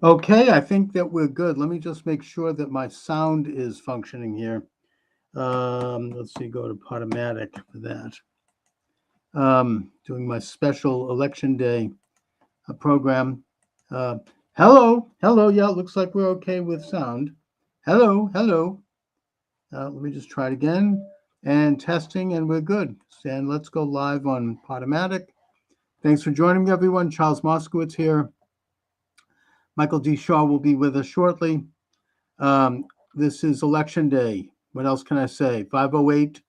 Okay, I think that we're good. Let me just make sure that my sound is functioning here. Let's see, go to Podomatic for that. Doing my special election day program. Uh, hello. Yeah, it looks like we're okay with sound. Hello. Let me just try it again. And testing, and we're good. And let's go live on Podomatic. Thanks for joining me, everyone. Charles Moskowitz here. Michael D. Shaw will be with us shortly. Um, this is election day. What else can I say? 508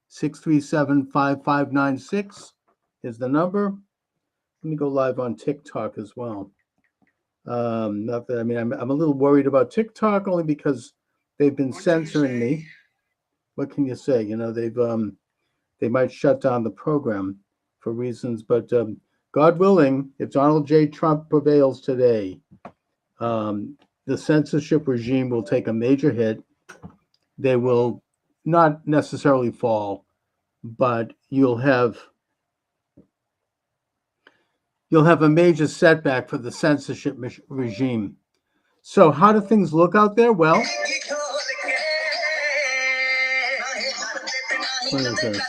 637 5596 is the number. Let me go live on TikTok as well. Not that I mean, I'm a little worried about TikTok only because they've been censoring me. What can you say? They might shut down the program for reasons, but God willing, if Donald J. Trump prevails today, um, the censorship regime will take a major hit. They will not necessarily fall, but you'll have a major setback for the censorship regime. So, how do things look out there? Well, what is this?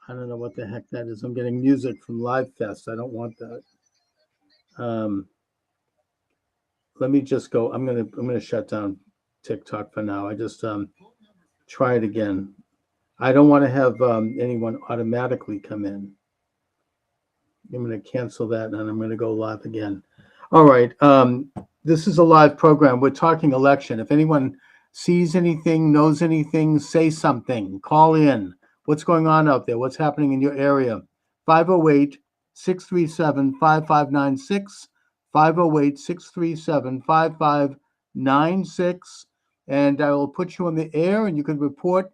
I don't know what the heck that is. I'm getting music from Live Fest. I don't want that. Um, Let me just go. I'm gonna shut down TikTok for now. I just try it again. I don't want to have anyone automatically come in. I'm going to cancel that and I'm going to go live again. All right. This is a live program. We're talking election. If anyone sees anything, knows anything, say something. Call in. What's going on out there? What's happening in your area? 508 637 5596. 508 637 5596. And I will put you on the air and you can report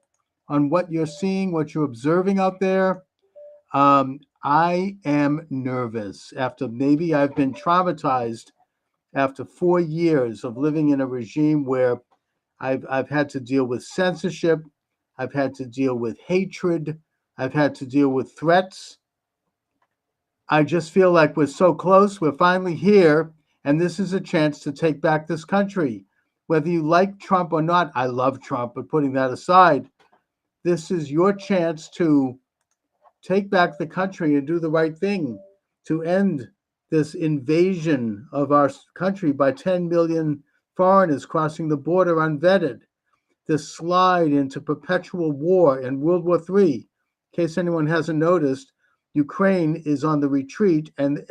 on what you're seeing, what you're observing out there. I am nervous after maybe I've been traumatized after 4 years of living in a regime where I've had to deal with censorship, I've had to deal with hatred, I've had to deal with threats. I just feel like we're so close, we're finally here, and this is a chance to take back this country. Whether you like Trump or not, I love Trump, but putting that aside, this is your chance to take back the country and do the right thing to end this invasion of our country by 10 million foreigners crossing the border unvetted, this slide into perpetual war and World War III. In case anyone hasn't noticed, Ukraine is on the retreat, and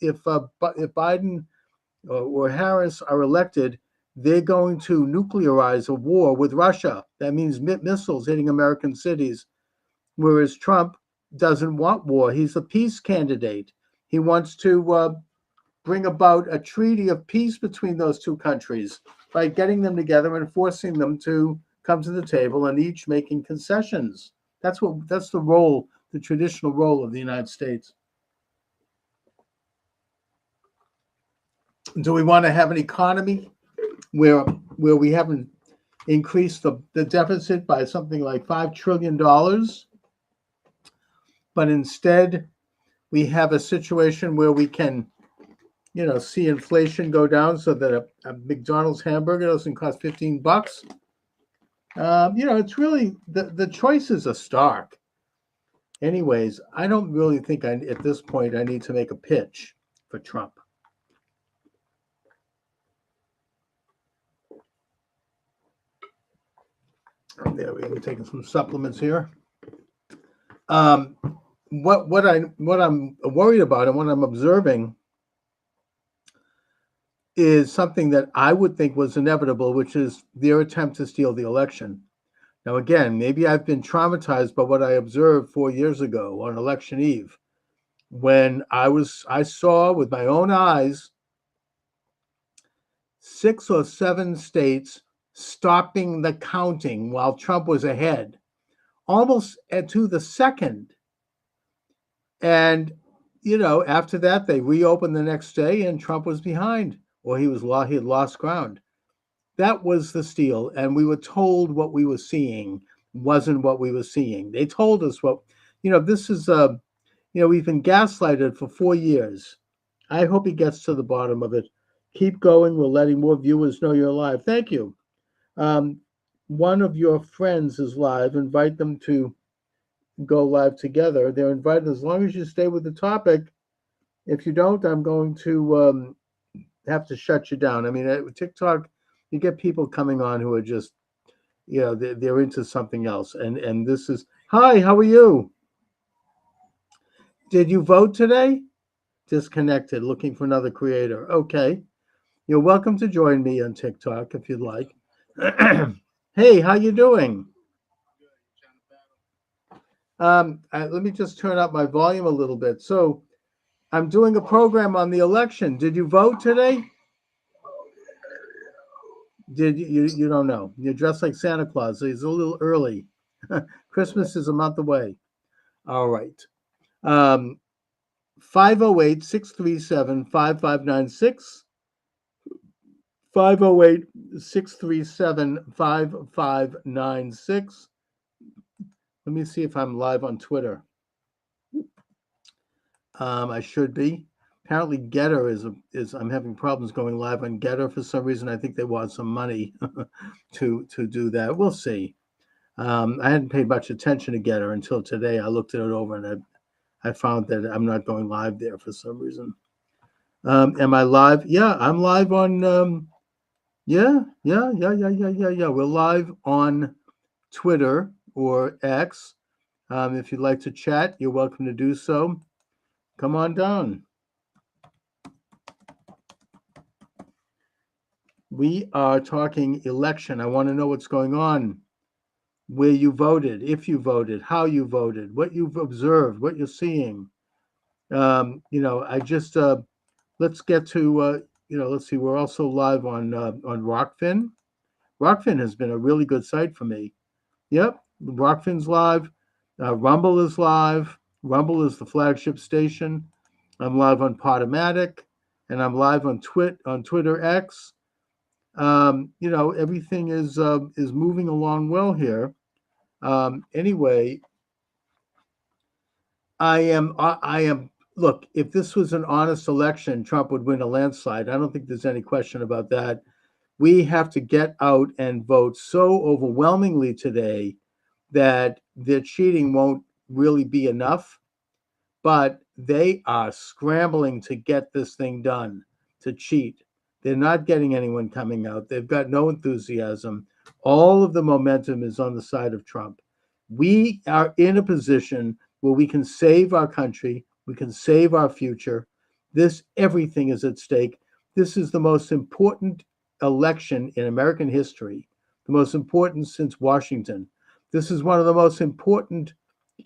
if Biden or Harris are elected, they're going to nuclearize a war with Russia. That means missiles hitting American cities. Whereas Trump doesn't want war. He's a peace candidate. He wants to bring about a treaty of peace between those two countries by getting them together and forcing them to come to the table and each making concessions. That's the role, the traditional role of the United States. Do we want to have an economy where we haven't increased the deficit by something like $5 trillion, but instead we have a situation where we can, see inflation go down so that a McDonald's hamburger doesn't cost $15? It's really the choices are stark. Anyways, I don't really think at this point I need to make a pitch for Trump. There we go. We're taking some supplements here. Um, what I'm worried about and what I'm observing is something that I would think was inevitable, which is their attempt to steal the election. Now, again, maybe I've been traumatized by what I observed 4 years ago on election eve, when I saw with my own eyes 6 or 7 states stopping the counting while Trump was ahead, almost to the second. And after that, they reopened the next day, and Trump was behind, or he had lost ground. That was the steal, and we were told what we were seeing wasn't what we were seeing. They told us this is we've been gaslighted for 4 years. I hope he gets to the bottom of it. Keep going. We're letting more viewers know you're live. Thank you. Um, one of your friends is live. Invite them to go live together. They're invited as long as you stay with the topic. If you don't, I'm going to have to shut you down. I mean, TikTok, you get people coming on who are just, they're into something else. And this is, hi, how are you? Did you vote today? Disconnected, looking for another creator. Okay. You're welcome to join me on TikTok if you'd like. Hey, how you doing? Let me just turn up my volume a little bit. So I'm doing a program on the election. Did you vote today? Did you don't know. You're dressed like Santa Claus, so it's a little early. Christmas is a month away. All right. 508 637 5596. 508 637 5596. Let me see if I'm live on Twitter. I should be. Apparently, Getter is I'm having problems going live on Getter for some reason. I think they want some money to do that. We'll see. I hadn't paid much attention to Getter until today. I looked it over and I found that I'm not going live there for some reason. Am I live? Yeah, I'm live on. Yeah. We're live on Twitter or X. If you'd like to chat, you're welcome to do so. Come on down. We are talking election. I want to know what's going on, where you voted, if you voted, how you voted, what you've observed, what you're seeing. I just let's get to let's see. We're also live on Rockfin. Rockfin has been a really good site for me. Yep, Rockfin's live. Rumble is live. Rumble is the flagship station. I'm live on Podomatic, and I'm live on Twitter X. Everything is moving along well here. Anyway, I am. Look, if this was an honest election, Trump would win a landslide. I don't think there's any question about that. We have to get out and vote so overwhelmingly today that the cheating won't really be enough. But they are scrambling to get this thing done, to cheat. They're not getting anyone coming out. They've got no enthusiasm. All of the momentum is on the side of Trump. We are in a position where we can save our country, we can save our future. Everything is at stake. This is the most important election in American history, the most important since Washington. This is one of the most important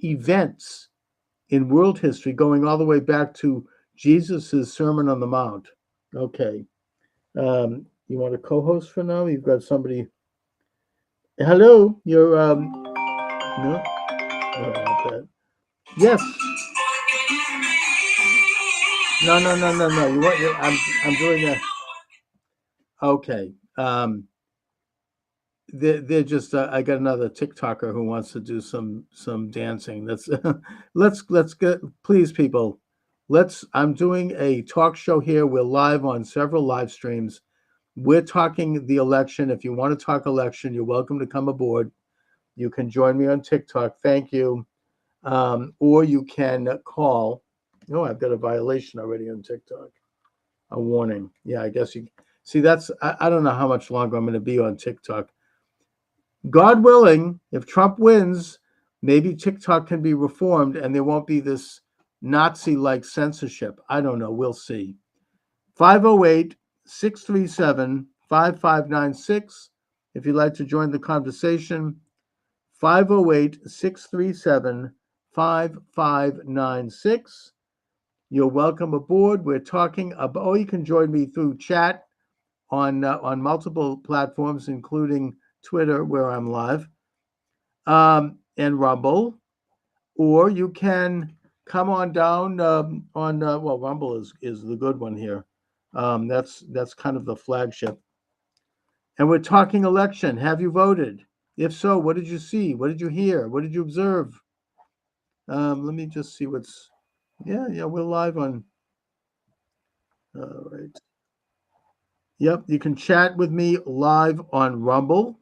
events in world history, going all the way back to Jesus's Sermon on the Mount. Okay. You want a co-host for now? You've got somebody. Hello. You're no, I don't want that. Yes. No. You want? I'm doing that. Okay. They're just. I got another TikToker who wants to do some dancing. That's let's get, please, people. I'm doing a talk show here. We're live on several live streams. We're talking the election. If you want to talk election, you're welcome to come aboard. You can join me on TikTok. Thank you. Or you can call. Oh, I've got a violation already on TikTok. A warning. Yeah, I guess you see. I don't know how much longer I'm going to be on TikTok. God willing, if Trump wins, maybe TikTok can be reformed and there won't be this Nazi-like censorship. I don't know. We'll see. 508 637 5596. If you'd like to join the conversation, 508 637 5596. You're welcome aboard. We're talking about, or you can join me through chat on multiple platforms, including Twitter, where I'm live, and Rumble, or you can come on down on well, Rumble is the good one here. That's kind of the flagship. And we're talking election. Have you voted? If so, what did you see? What did you hear? What did you observe? Let me just see what's. Yeah, we're live on. All right. Yep, you can chat with me live on Rumble,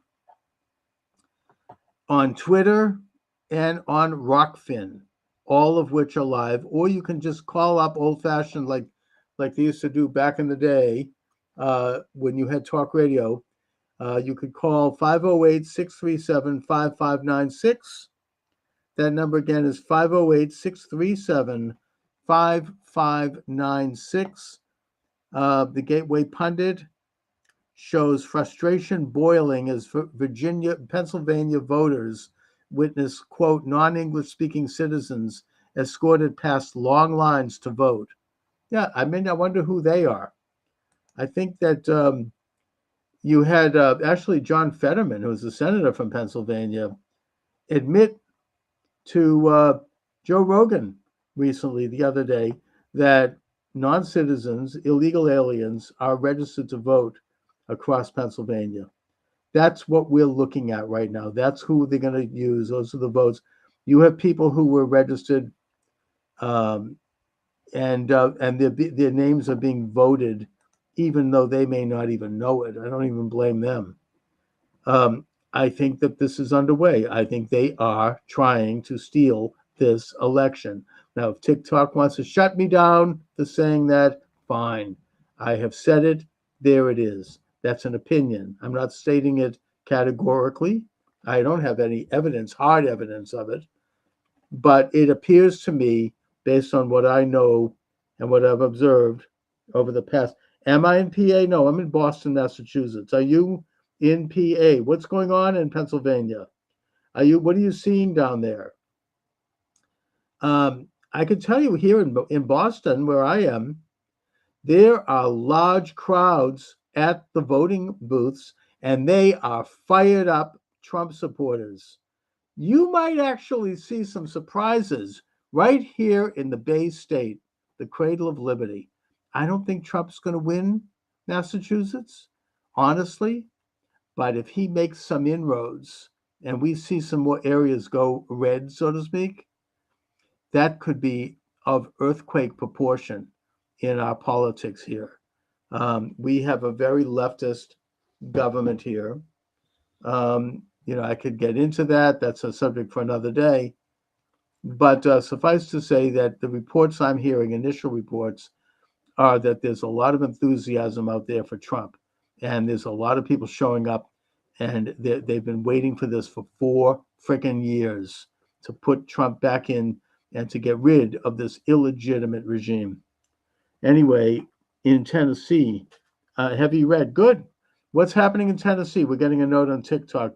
on Twitter, and on Rockfin, all of which are live. Or you can just call up old fashioned like they used to do back in the day when you had talk radio. You could call 508-637-5596. That number again is 508-637-5596. The Gateway Pundit shows frustration boiling as Pennsylvania voters witness, quote, non-English speaking citizens escorted past long lines to vote. Yeah, I mean, I wonder who they are. I think that you had actually John Fetterman, who's a senator from Pennsylvania, admit to Joe Rogan recently, the other day, that non citizens, illegal aliens, are registered to vote across Pennsylvania. That's what we're looking at right now. That's who they're going to use. Those are the votes. You have people who were registered, um, and their names are being voted, even though they may not even know it. I don't even blame them. Um, I think that this is underway. I think they are trying to steal this election. Now, if TikTok wants to shut me down for saying that, fine. I have said it. There it is. That's an opinion. I'm not stating it categorically. I don't have any evidence, hard evidence of it. But it appears to me, based on what I know and what I've observed over the past. Am I in PA? No, I'm in Boston, Massachusetts. Are you in PA? What's going on in Pennsylvania? What are you seeing down there? I can tell you here in Boston, where I am, there are large crowds at the voting booths, and they are fired up Trump supporters. You might actually see some surprises right here in the Bay State, the cradle of liberty. I don't think Trump's going to win Massachusetts, honestly, but if he makes some inroads and we see some more areas go red, so to speak, that could be of earthquake proportion in our politics here. We have a very leftist government here. I could get into that. That's a subject for another day. But suffice to say that the reports I'm hearing, initial reports, are that there's a lot of enthusiasm out there for Trump. And there's a lot of people showing up, and they've been waiting for this for 4 freaking years to put Trump back in and to get rid of this illegitimate regime. Anyway, in Tennessee, have you read? Good. What's happening in Tennessee? We're getting a note on TikTok.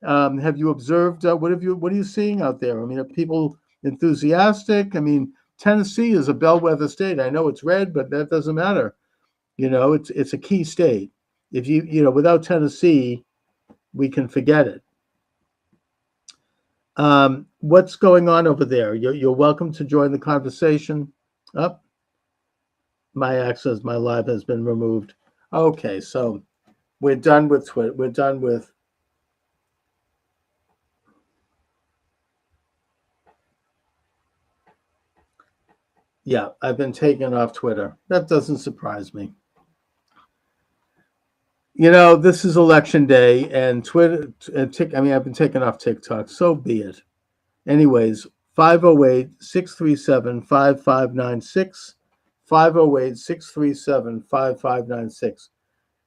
Have you observed? What are you seeing out there? I mean, are people enthusiastic? I mean, Tennessee is a bellwether state. I know it's red, but that doesn't matter. It's a key state. If without Tennessee, we can forget it. What's going on over there? You're welcome to join the conversation. Up. My access, my live has been removed. Okay, so we're done with Twitter. We're done with. Yeah, I've been taken off Twitter. That doesn't surprise me. This is election day, and Twitter. I've been taken off TikTok. So be it. Anyways, 508-637-5596. 508-637-5596.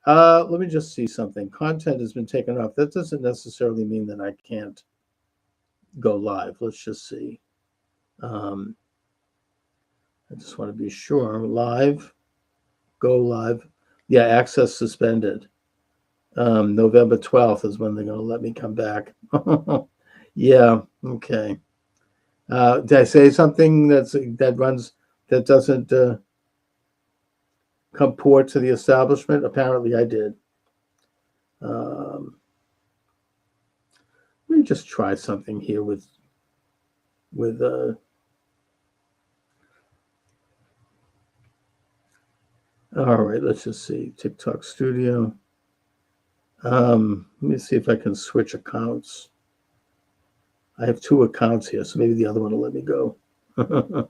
Let me just see something. Content has been taken off. That doesn't necessarily mean that I can't go live. Let's just see. I just want to be sure. Live, go live. Yeah, access suspended. November 12th is when they're going to let me come back. Yeah, okay. Did I say something that doesn't comport to the establishment? Apparently, I did. Let me just try something here with. All right, let's just see. TikTok Studio. Let me see if I can switch accounts. I have 2 accounts here, so maybe the other one will let me go. No,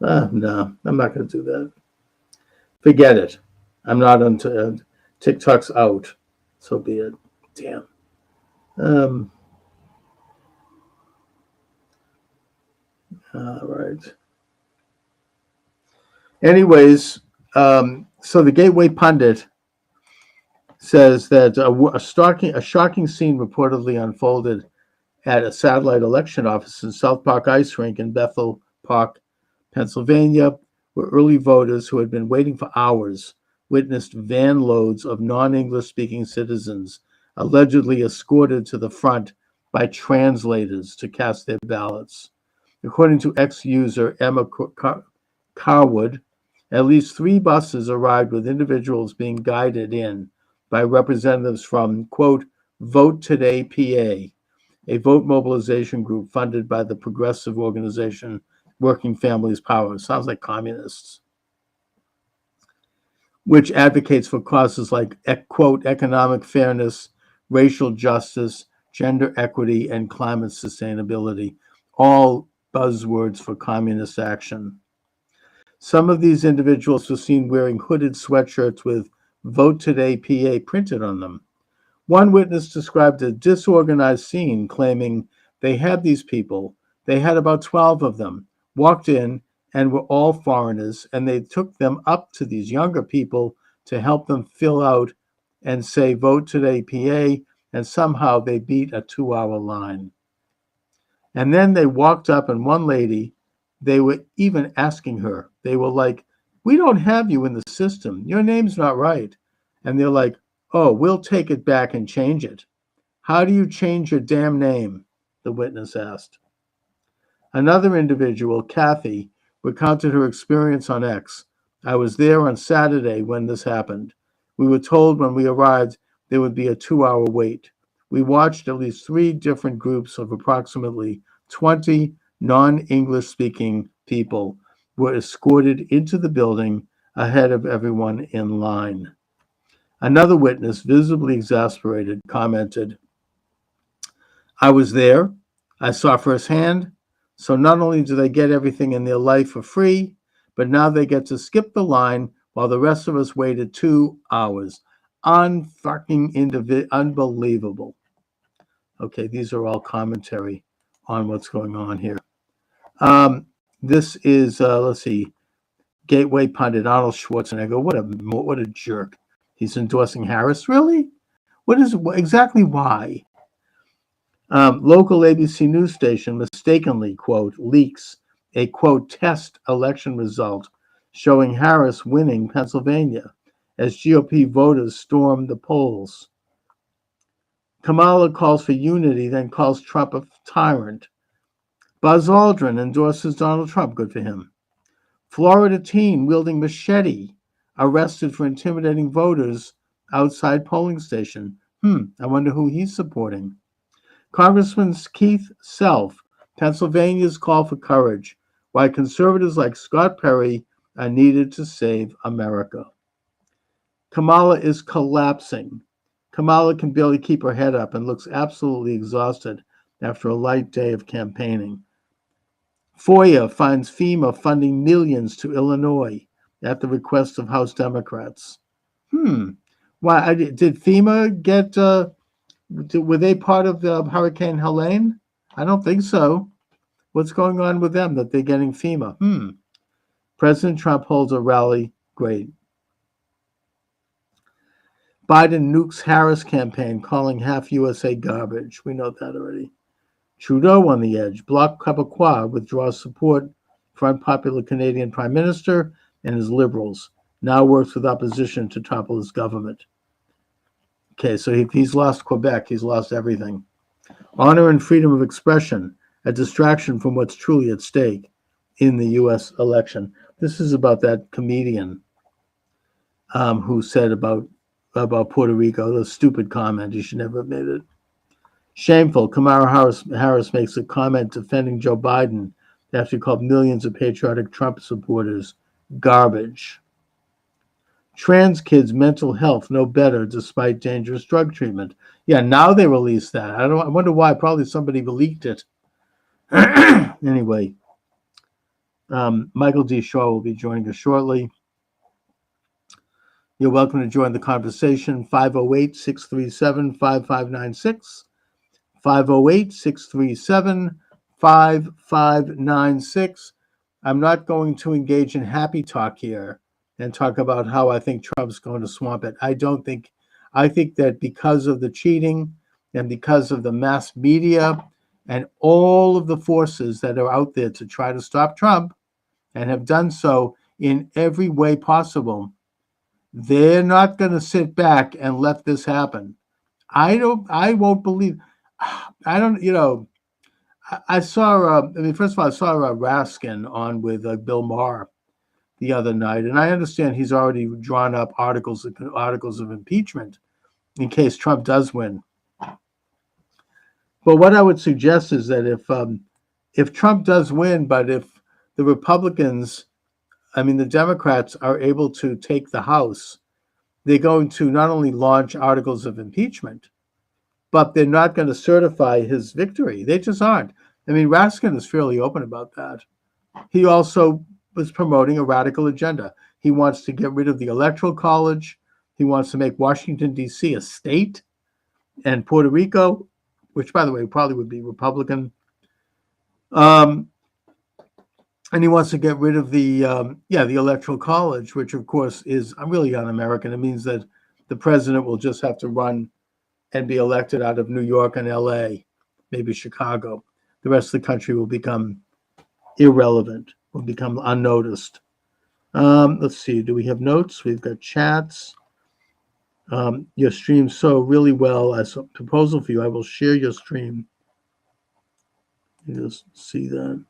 I'm not going to do that. Forget it. I'm not on TikTok's out. So be it. Damn. Um, all right. Anyways, so the Gateway Pundit says that a shocking scene reportedly unfolded at a satellite election office in South Park Ice Rink in Bethel Park, Pennsylvania, where early voters who had been waiting for hours witnessed van loads of non English speaking citizens allegedly escorted to the front by translators to cast their ballots. According to ex user Emma Carwood, at least 3 buses arrived with individuals being guided in by representatives from, quote, Vote Today PA, a vote mobilization group funded by the progressive organization Working Families Power. Sounds like communists, which advocates for causes like, quote, economic fairness, racial justice, gender equity, and climate sustainability, all buzzwords for communist action. Some of these individuals were seen wearing hooded sweatshirts with Vote Today PA printed on them. One witness described a disorganized scene, claiming they had these people, they had about 12 of them, walked in and were all foreigners, and they took them up to these younger people to help them fill out and say Vote Today PA, and somehow they beat a 2-hour line. And then they walked up, and one lady, they were even asking her, they were like, we don't have you in the system. Your name's not right. And they're like, oh, we'll take it back and change it. How do you change your damn name? The witness asked. Another individual, Kathy, recounted her experience on X. I was there on Saturday when this happened. We were told when we arrived there would be a 2-hour wait. We watched at least 3 different groups of approximately 20 non-English speaking people were escorted into the building ahead of everyone in line. Another witness, visibly exasperated, commented, I was there. I saw firsthand. So not only do they get everything in their life for free, but now they get to skip the line while the rest of us waited 2 hours. Unbelievable. Okay, these are all commentary on what's going on here. This is, let's see, Gateway Pundit Arnold Schwarzenegger. What a jerk. He's endorsing Harris. Really? Exactly why? Local ABC news station mistakenly, quote, leaks a, quote, test election result showing Harris winning Pennsylvania as GOP voters storm the polls. Kamala calls for unity, then calls Trump a tyrant. Buzz Aldrin endorses Donald Trump. Good for him. Florida teen wielding machete arrested for intimidating voters outside polling station. I wonder who he's supporting. Congressman Keith Self, Pennsylvania's call for courage, why conservatives like Scott Perry are needed to save America. Kamala is collapsing. Kamala can barely keep her head up and looks absolutely exhausted after a light day of campaigning. FOIA finds FEMA funding millions to Illinois at the request of House Democrats. Why did FEMA get? Were they part of the Hurricane Helene? I don't think so. What's going on with them that they're getting FEMA? President Trump holds a rally. Great. Biden nukes Harris campaign, calling half USA garbage. We know that already. Trudeau on the edge. Bloc Québécois withdraws support for unpopular Canadian Prime Minister and his Liberals. Now works with opposition to topple his government. Okay, so if he's lost Quebec, he's lost everything. Honor and freedom of expression, a distraction from what's truly at stake in the U.S. election. This is about that comedian who said about Puerto Rico, the stupid comment. He should never have made it. Shameful. Kamala Harris makes a comment defending Joe Biden after he called millions of patriotic Trump supporters garbage. Trans kids' mental health no better despite dangerous drug treatment. Yeah, now they released that. I wonder why. Probably somebody leaked it. Anyway, Michael D. Shaw will be joining us shortly. You're welcome to join the conversation. 508-637-5596. 508-637-5596. I'm not going to engage in happy talk here and talk about how I think Trump's going to swamp it. I think that because of the cheating and because of the mass media and all of the forces that are out there to try to stop Trump and have done so in every way possible, they're not going to sit back and let this happen. I won't believe, I don't, I saw, first of all, I saw Raskin on with Bill Maher the other night, and I understand he's already drawn up articles of impeachment in case Trump does win. But what I would suggest is that if Trump does win, but if the Republicans, the Democrats are able to take the House, they're going to not only launch articles of impeachment, but they're not going to certify his victory. They just aren't. Raskin is fairly open about that. He also was promoting a radical agenda. He wants to get rid of the Electoral College. He wants to make Washington, D.C. a state, and Puerto Rico, which, by the way, probably would be Republican. And he wants to get rid of the Electoral College, which, of course, is really un-American. It means that the president will just have to run and be elected out of New York and L.A., maybe Chicago. The rest of the country will become irrelevant, will become unnoticed. Let's see, do we have notes? We've got chats. Your stream so really well. As a proposal for you, I will share your stream. You just see that.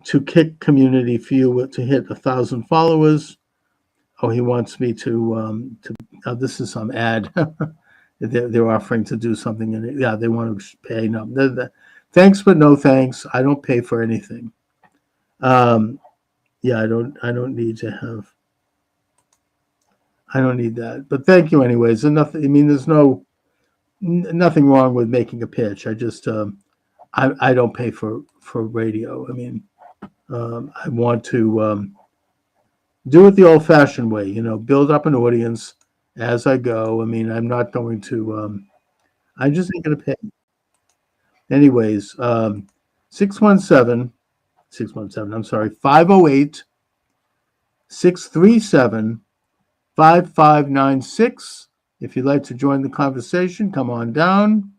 To kick community for you to hit 1,000 followers. Oh, he wants me to this is some ad. They're offering to do something in it. Yeah, they want to pay. No, thanks, but no thanks. I don't pay for anything. Yeah, I don't need to have. I don't need that. But thank you anyways. And nothing. There's nothing wrong with making a pitch. I just I don't pay for radio. I want to do it the old-fashioned way. Build up an audience as I go. I'm not going to. I just ain't going to pay. Anyways, 617. I'm sorry, 508-637-5596. If you'd like to join the conversation, come on down.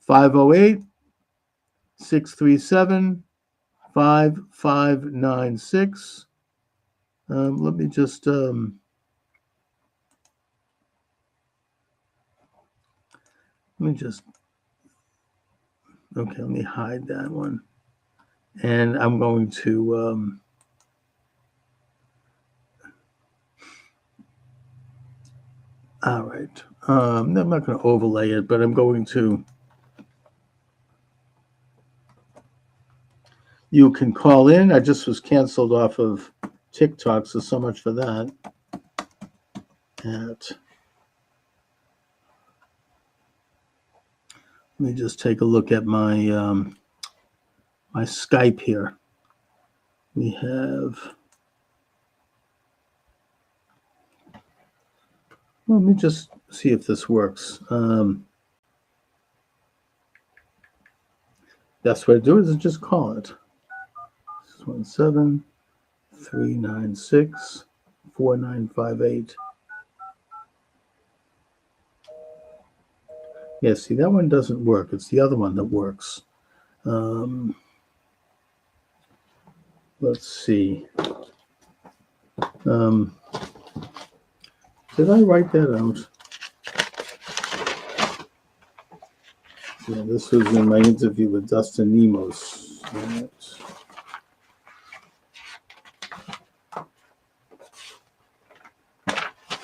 508-637-5596. Let me just okay, let me hide that one. And I'm going to all right. I'm not going to overlay it, but I'm going to. You can call in. I just was canceled off of TikTok, so much for that. Let me just take a look at my my Skype here. We have. Let me just see if this works. Best way to do it is just call it. 617-396-4958. Yeah, see, that one doesn't work. It's the other one that works. Let's see. Did I write that out? Yeah, this was in my interview with Dustin Nemos. Right.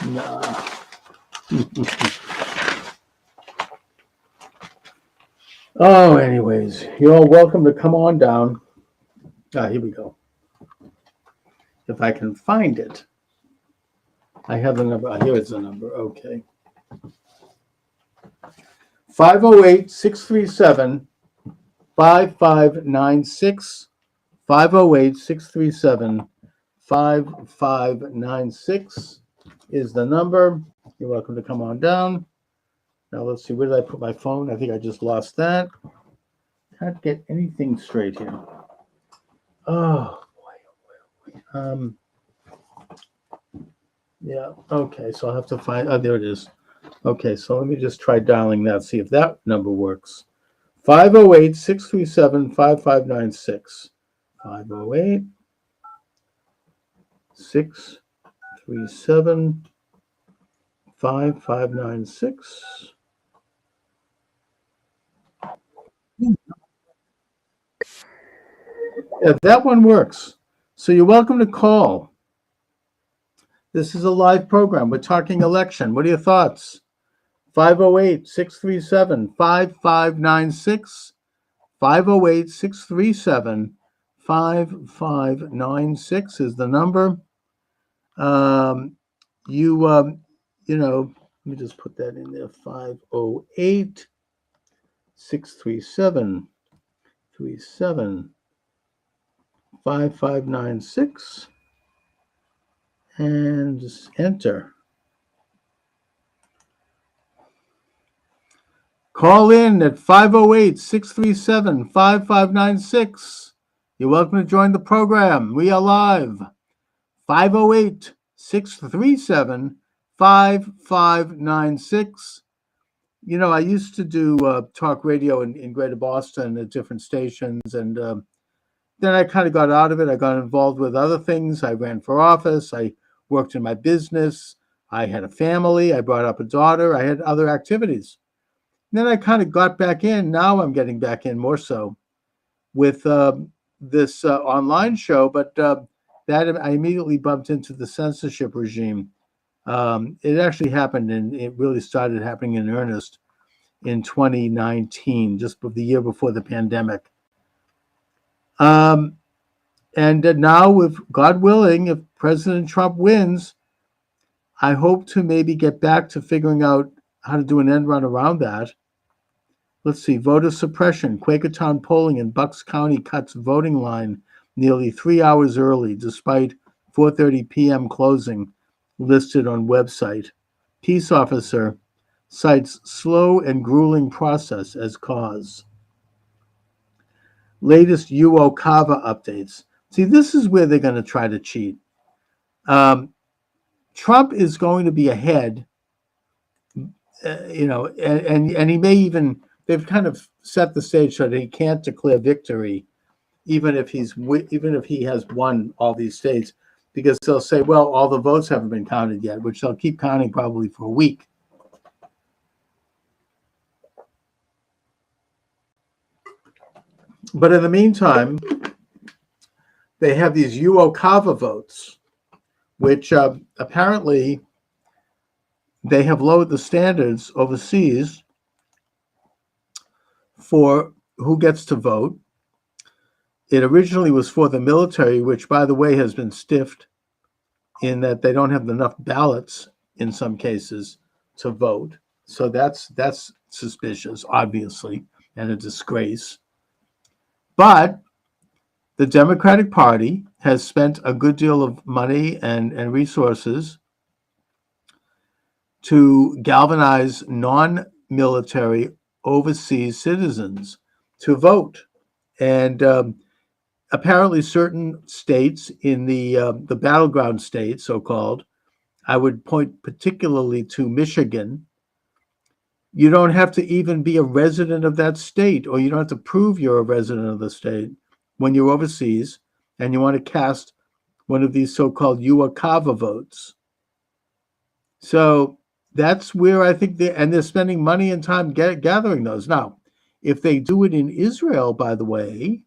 Nah. Oh, anyways, you're all welcome to come on down. Here we go. If I can find it. I have the number. Here is the number. Okay. 508-637-5596. 508-637-5596. 5596 is the number. You're welcome to come on down. Now let's see, where did I put my phone? I think I just lost that. Can't get anything straight here. Oh boy. Yeah, okay, so I'll have to find, oh, there it is. Okay, so let me just try dialing that, see if that number works. 508-637-5596. 508-637-5596. Yeah, that one works. So you're welcome to call. This is a live program. We're talking election. What are your thoughts? 508-637-5596. 508-637-5596 is the number. Let me just put that in there. 508-637-5596. And just enter. Call in at 508-637-5596. You're welcome to join the program. We are live. 508-637-5596. I used to do talk radio in Greater Boston at different stations, and then I kind of got out of it. I got involved with other things. I ran for office. I worked in my business. I had a family. I brought up a daughter. I had other activities. Then I kind of got back in. Now I'm getting back in more so with this online show. But that I immediately bumped into the censorship regime. It actually happened, and it really started happening in earnest in 2019, just the year before the pandemic. And now, if God willing, if President Trump wins, I hope to maybe get back to figuring out how to do an end run around that. Let's see, voter suppression. Quakertown polling in Bucks County cuts voting line nearly 3 hours early, despite 4:30 p.m. closing, listed on website. Peace officer cites slow and grueling process as cause. Latest UO-CAVA updates. See, this is where they're going to try to cheat. Trump is going to be ahead, and he may even, they've kind of set the stage so that he can't declare victory, even if he has won all these states, because they'll say, well, all the votes haven't been counted yet, which they'll keep counting probably for a week. But in the meantime, they have these UO-CAVA votes, which apparently they have lowered the standards overseas for who gets to vote. It originally was for the military, which, by the way, has been stiffed in that they don't have enough ballots in some cases to vote. So that's suspicious, obviously, and a disgrace. But the Democratic Party has spent a good deal of money and resources to galvanize non-military overseas citizens to vote. And apparently certain states in the battleground states, so-called, I would point particularly to Michigan. You don't have to even be a resident of that state, or you don't have to prove you're a resident of the state when you're overseas and you want to cast one of these so-called UO-CAVA votes. So that's where I think they're spending money and time gathering those. Now, if they do it in Israel, by the way,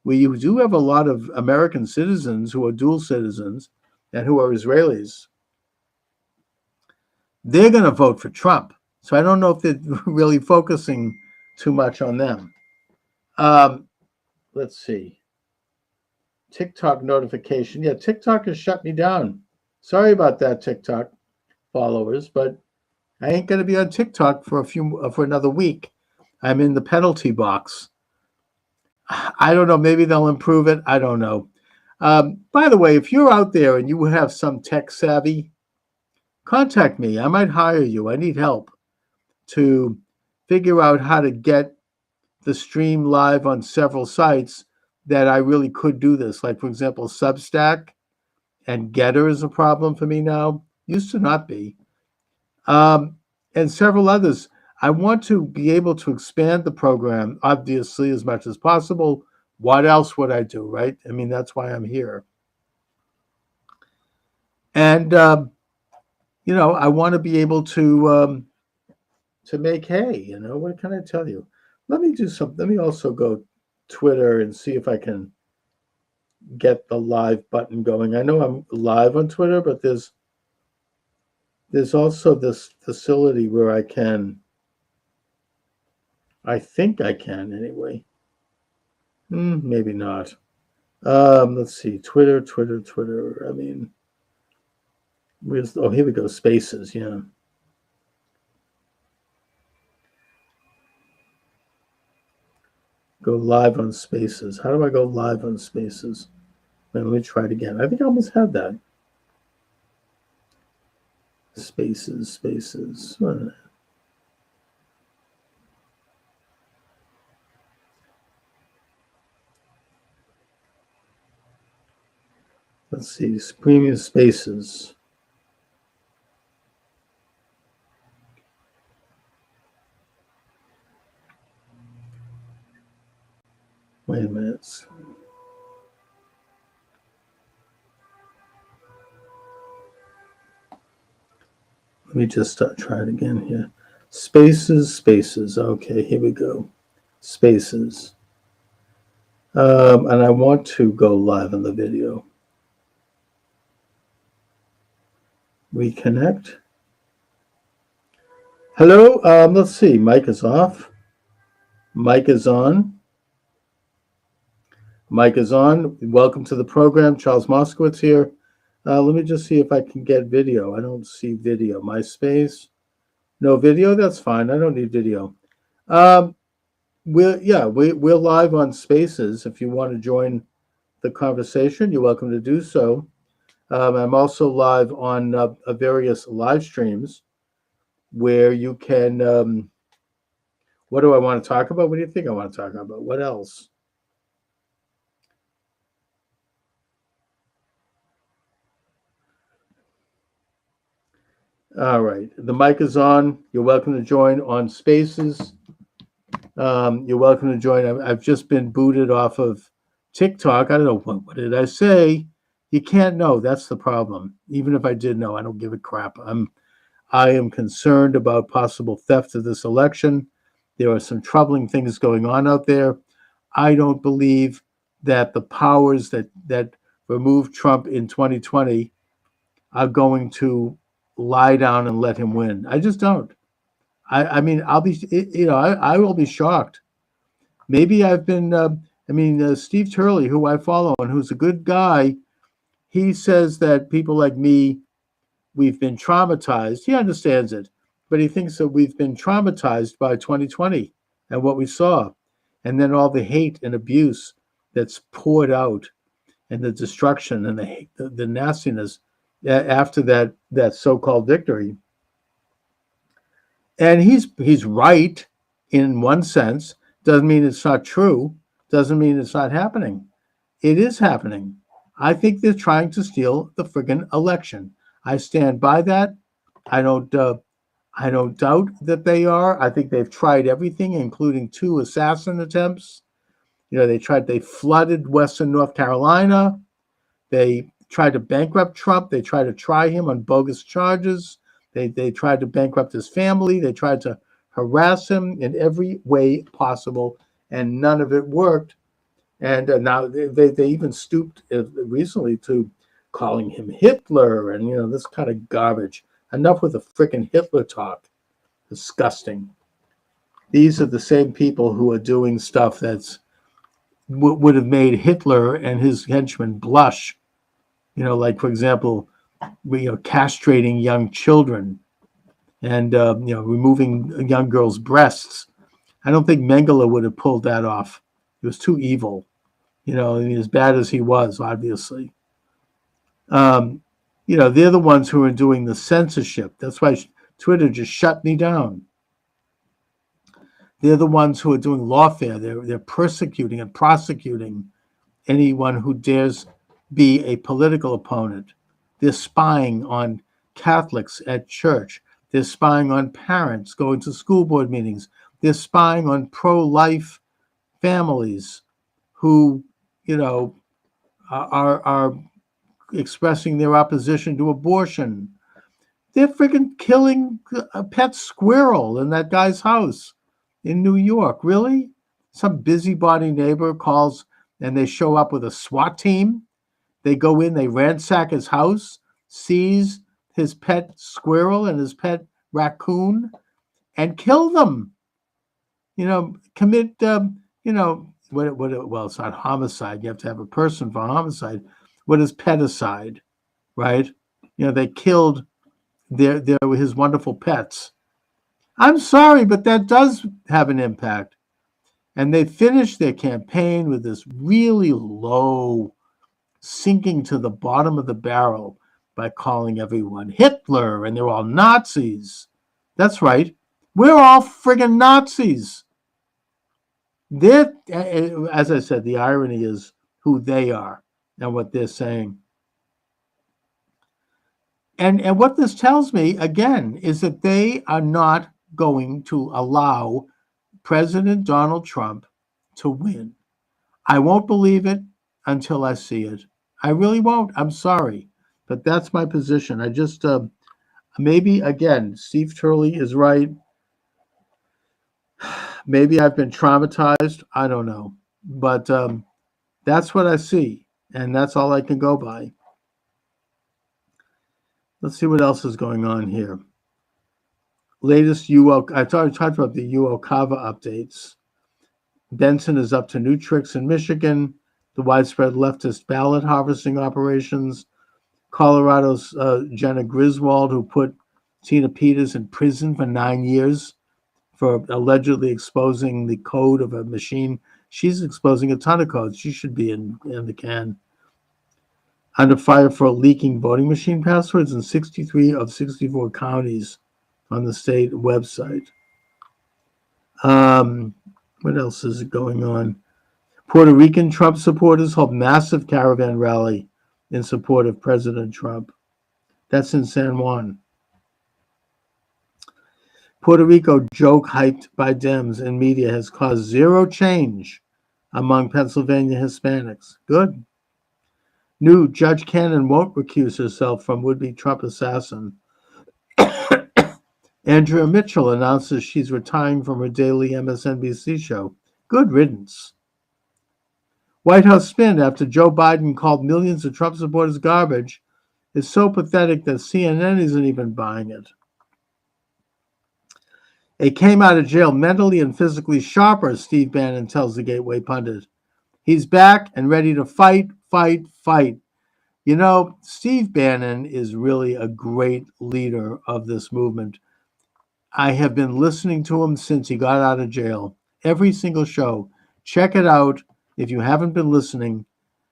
where you do have a lot of American citizens who are dual citizens and who are Israelis, they're going to vote for Trump. So I don't know if they're really focusing too much on them. Let's see. TikTok notification. Yeah, TikTok has shut me down. Sorry about that, TikTok followers, but I ain't going to be on TikTok for another week. I'm in the penalty box. I don't know. Maybe they'll improve it. I don't know. By the way, if you're out there and you have some tech savvy, contact me. I might hire you. I need help to figure out how to get the stream live on several sites that I really could do this. Like, for example, Substack and Getter is a problem for me now. Used to not be. Um, and several others. I want to be able to expand the program, obviously, as much as possible. What else would I do, right? I mean, that's why I'm here. And, I want to be able to make hay. What can I tell you? Let me do something. Let me also go Twitter and see if I can get the live button going. I know I'm live on Twitter, but there's also this facility where I think I can anyway. Maybe not. Let's see. Twitter. I mean, here we go. Spaces. Yeah. Go live on Spaces. How do I go live on Spaces? Let me try it again. I think I almost had that. Spaces. Let's see. Premium Spaces. Wait a minute. Let me just try it again here. Spaces. Okay, here we go. Spaces. And I want to go live on the video. Reconnect. Hello. Let's see. Mic is off. Mic is on. Welcome to the program. Charles Moscowitz here. Let me just see if I can get video. I don't see video. MySpace. No video? That's fine. I don't need video. We're live on Spaces. If you want to join the conversation, you're welcome to do so. I'm also live on various live streams where you can. What do I want to talk about? What do you think I want to talk about? What else? All right. The mic is on. You're welcome to join on Spaces. You're welcome to join. I've just been booted off of TikTok. I don't know. What did I say? You can't know. That's the problem. Even if I did know, I don't give a crap. I am concerned about possible theft of this election. There are some troubling things going on out there. I don't believe that the powers that removed Trump in 2020 are going to lie down and let him win. I just don't. I mean, I'll be, I will be shocked. Maybe I've been, Steve Turley, who I follow and who's a good guy, he says that people like me, we've been traumatized. He understands it, but he thinks that we've been traumatized by 2020 and what we saw, and then all the hate and abuse that's poured out, and the destruction and the nastiness after that so-called victory. And he's right in one sense. Doesn't mean it's not true. Doesn't mean it's not happening. It is happening. I think they're trying to steal the friggin' election. I stand by that. I don't doubt that they are. I think they've tried everything, including 2 assassin attempts. They flooded Western North Carolina. They tried to bankrupt Trump. They tried to try him on bogus charges. They tried to bankrupt his family. They tried to harass him in every way possible, and none of it worked. And now they even stooped recently to calling him Hitler and this kind of garbage. Enough with the frickin' Hitler talk. Disgusting. These are the same people who are doing stuff that's would have made Hitler and his henchmen blush. Like, for example, castrating young children and removing young girls' breasts. I don't think Mengele would have pulled that off. It was too evil. I mean, as bad as he was, obviously. Um, they're the ones who are doing the censorship. That's why Twitter just shut me down. They're the ones who are doing lawfare. They're persecuting and prosecuting anyone who dares be a political opponent. They're spying on Catholics at church. They're spying on parents going to school board meetings. They're spying on pro-life families who, you know, are expressing their opposition to abortion. They're freaking killing a pet squirrel in that guy's house in New York. Really? Some busybody neighbor calls and they show up with a SWAT team. They go in, they ransack his house, seize his pet squirrel and his pet raccoon, and kill them. Commit, well, it's not homicide. You have to have a person for homicide. What is peticide, right? They killed his wonderful pets. I'm sorry, but that does have an impact. And they finished their campaign with this really low, sinking to the bottom of the barrel by calling everyone Hitler and they're all Nazis. That's right. We're all friggin' Nazis. As I said, the irony is who they are and what they're saying. And what this tells me, again, is that they are not going to allow President Donald Trump to win. I won't believe it until I see it. I really won't. I'm sorry. But that's my position. I just, maybe, again, Steve Turley is right. Maybe I've been traumatized. I don't know. But that's what I see. And that's all I can go by. Let's see what else is going on here. Latest I talked about the UOCAVA updates. Benson is up to new tricks in Michigan. The widespread leftist ballot harvesting operations. Colorado's Jenna Griswold, who put Tina Peters in prison for 9 years for allegedly exposing the code of a machine. She's exposing a ton of codes. She should be in the can. Under fire for leaking voting machine passwords in 63 of 64 counties on the state website. What else is going on? Puerto Rican Trump supporters hold massive caravan rally in support of President Trump. That's in San Juan. Puerto Rico joke hyped by Dems and media has caused zero change among Pennsylvania Hispanics. Good. New Judge Cannon won't recuse herself from would-be Trump assassin. Andrea Mitchell announces she's retiring from her daily MSNBC show. Good riddance. White House spin after Joe Biden called millions of Trump supporters garbage is so pathetic that CNN isn't even buying it. He came out of jail mentally and physically sharper, Steve Bannon tells the Gateway pundit. He's back and ready to fight. Steve Bannon is really a great leader of this movement. I have been listening to him since he got out of jail. Every single show. Check it out. If you haven't been listening,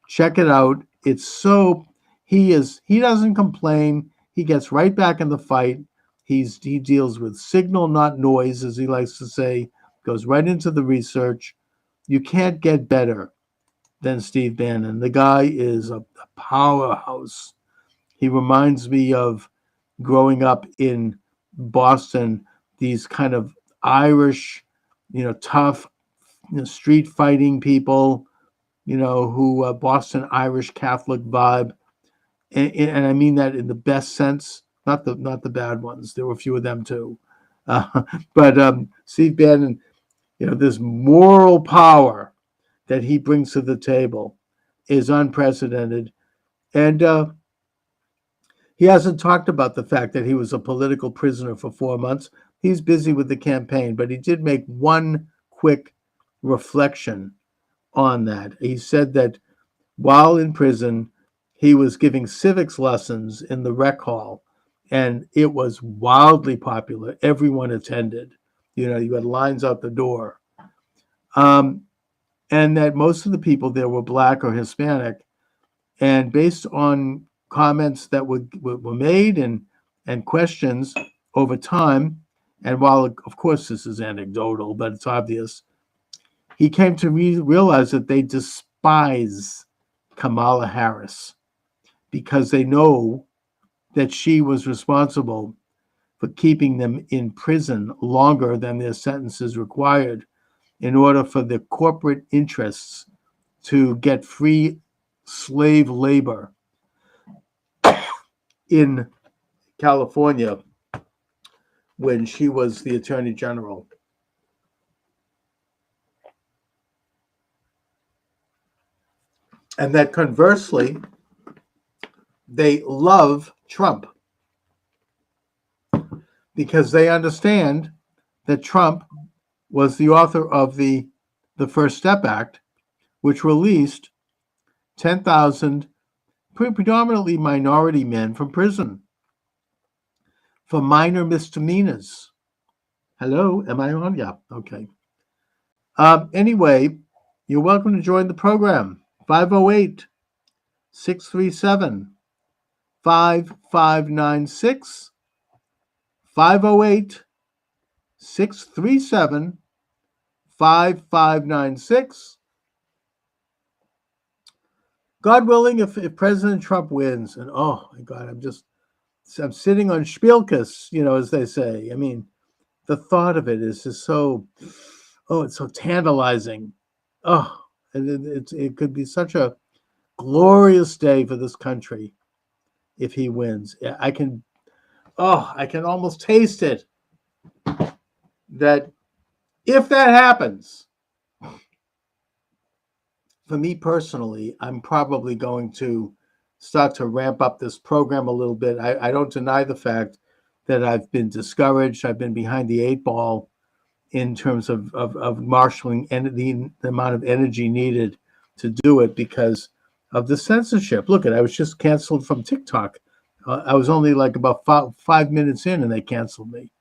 check it out. He doesn't complain. He gets right back in the fight. He deals with signal, not noise, as he likes to say, goes right into the research. You can't get better than Steve Bannon. The guy is a powerhouse. He reminds me of growing up in Boston, these kind of Irish, tough, street fighting people, who Boston Irish Catholic vibe. And I mean that in the best sense, not the bad ones. There were a few of them too. But Steve Bannon, this moral power that he brings to the table is unprecedented. And he hasn't talked about the fact that he was a political prisoner for 4 months. He's busy with the campaign, but he did make one quick reflection on that. He said that while in prison, he was giving civics lessons in the rec hall, and it was wildly popular. Everyone attended. You had lines out the door. and that most of the people there were Black or Hispanic. And based on comments that were made and questions over time, and while, of course, this is anecdotal, but it's obvious, he came to realize that they despise Kamala Harris because they know that she was responsible for keeping them in prison longer than their sentences required in order for the corporate interests to get free slave labor in California when she was the Attorney General. And that conversely, they love Trump because they understand that Trump was the author of the First Step Act, which released 10,000 predominantly minority men from prison for minor misdemeanors. Hello, am I on? Yeah, okay. Anyway, you're welcome to join the program. 508 637 5596. 508 637 5596. God willing, if President Trump wins, and oh my God, I'm sitting on Spielkes, as they say. I mean, the thought of it is just it's so tantalizing. Oh, and it could be such a glorious day for this country if he wins. I can almost taste it. That if that happens, for me personally, I'm probably going to start to ramp up this program a little bit. I don't deny the fact that I've been discouraged. I've been behind the 8 ball in terms of marshaling and the amount of energy needed to do it because of the censorship. Look, I was just canceled from TikTok. I was only like about 5 minutes in and they canceled me.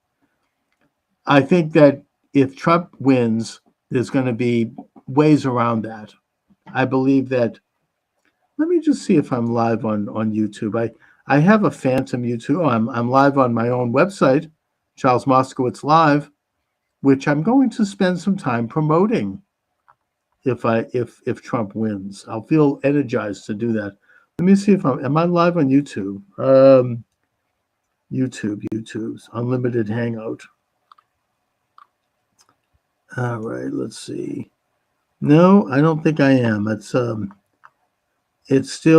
I think that if Trump wins, there's going to be ways around that. I believe that. Let me just see if I'm live on YouTube. I have a phantom YouTube. Oh, I'm live on my own website, Charles Moscowitz Live, which I'm going to spend some time promoting. If Trump wins, I'll feel energized to do that. Let me see if am I live on YouTube? YouTube's unlimited hangout. All right, let's see. No, I don't think I am. It's still,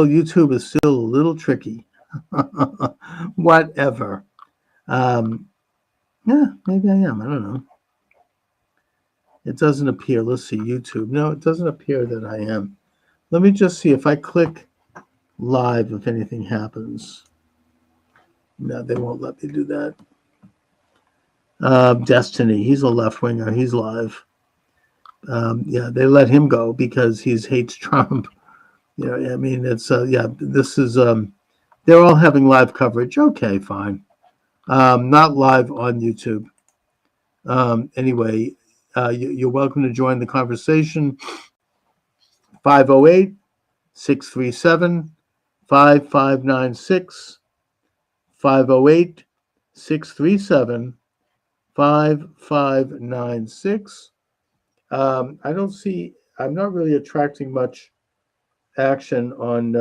YouTube is still a little tricky. Whatever. Yeah, maybe I am. I don't know. It doesn't appear. Let's see, YouTube. No, it doesn't appear that I am. Let me just see if I click live, if anything happens. No, they won't let me do that. Destiny, he's a left-winger. He's live. Yeah, they let him go because he hates Trump. I mean, it's this is they're all having live coverage. Okay, fine. Not live on YouTube. Anyway, you're welcome to join the conversation. 508 637 5596. 508 637 5596. I'm not really attracting much action on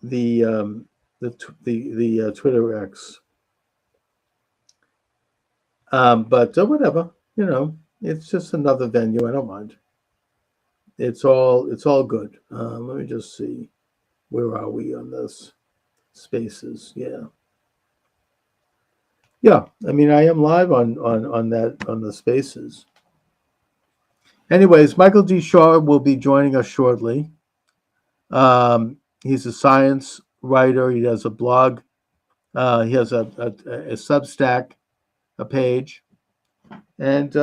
the Twitter X. But whatever, it's just another venue. I don't mind. It's all good. Let me just see. Where are we on this? Spaces, yeah. Yeah, I mean, I am live on the Spaces. Anyways, Michael D. Shaw will be joining us shortly. He's a science writer. He has a blog. He has a Substack, a page, and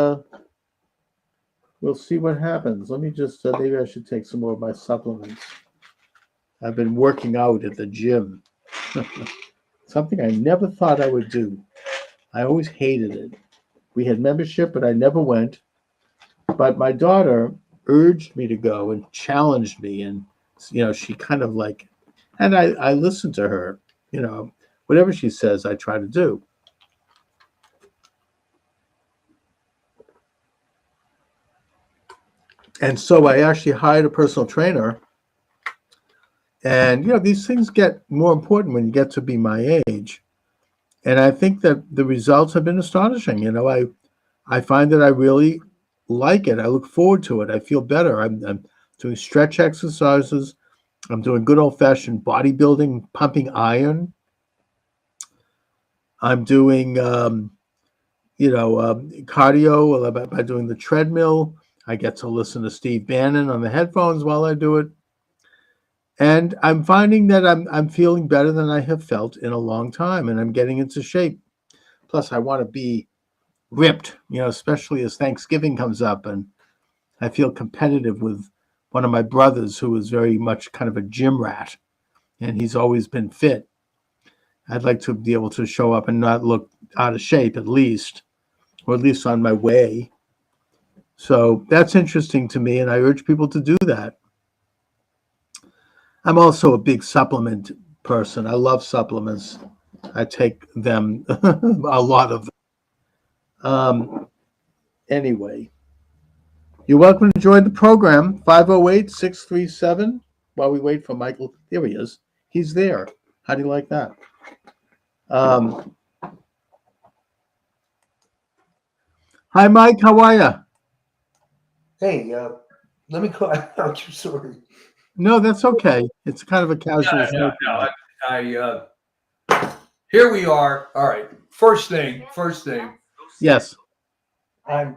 we'll see what happens. Let me just maybe I should take some more of my supplements. I've been working out at the gym. Something I never thought I would do. I always hated it. We had membership, but I never went. But my daughter urged me to go and challenged me, and she kind of like, and I listened to her. Whatever she says, I try to do. And so I actually hired a personal trainer. And these things get more important when you get to be my age. And I think that the results have been astonishing. I find that I really like it. I look forward to it. I feel better. I'm doing stretch exercises. I'm doing good old-fashioned bodybuilding, pumping iron. I'm doing, cardio by doing the treadmill. I get to listen to Steve Bannon on the headphones while I do it. And I'm finding that I'm feeling better than I have felt in a long time, and I'm getting into shape. Plus, I want to be ripped, especially as Thanksgiving comes up, and I feel competitive with one of my brothers who is very much kind of a gym rat, and he's always been fit. I'd like to be able to show up and not look out of shape, at least, or at least on my way. So that's interesting to me, and I urge people to do that. I'm also a big supplement person. I love supplements. I take them, a lot of them. Anyway, you're welcome to join the program, 508-637, while we wait for Michael. There he is. He's there. How do you like that? Hi, Mike. How are you? Hey, let me call out. Sorry. No, that's okay. It's kind of a casual. No. Here we are. All right. First thing. Yes. I'm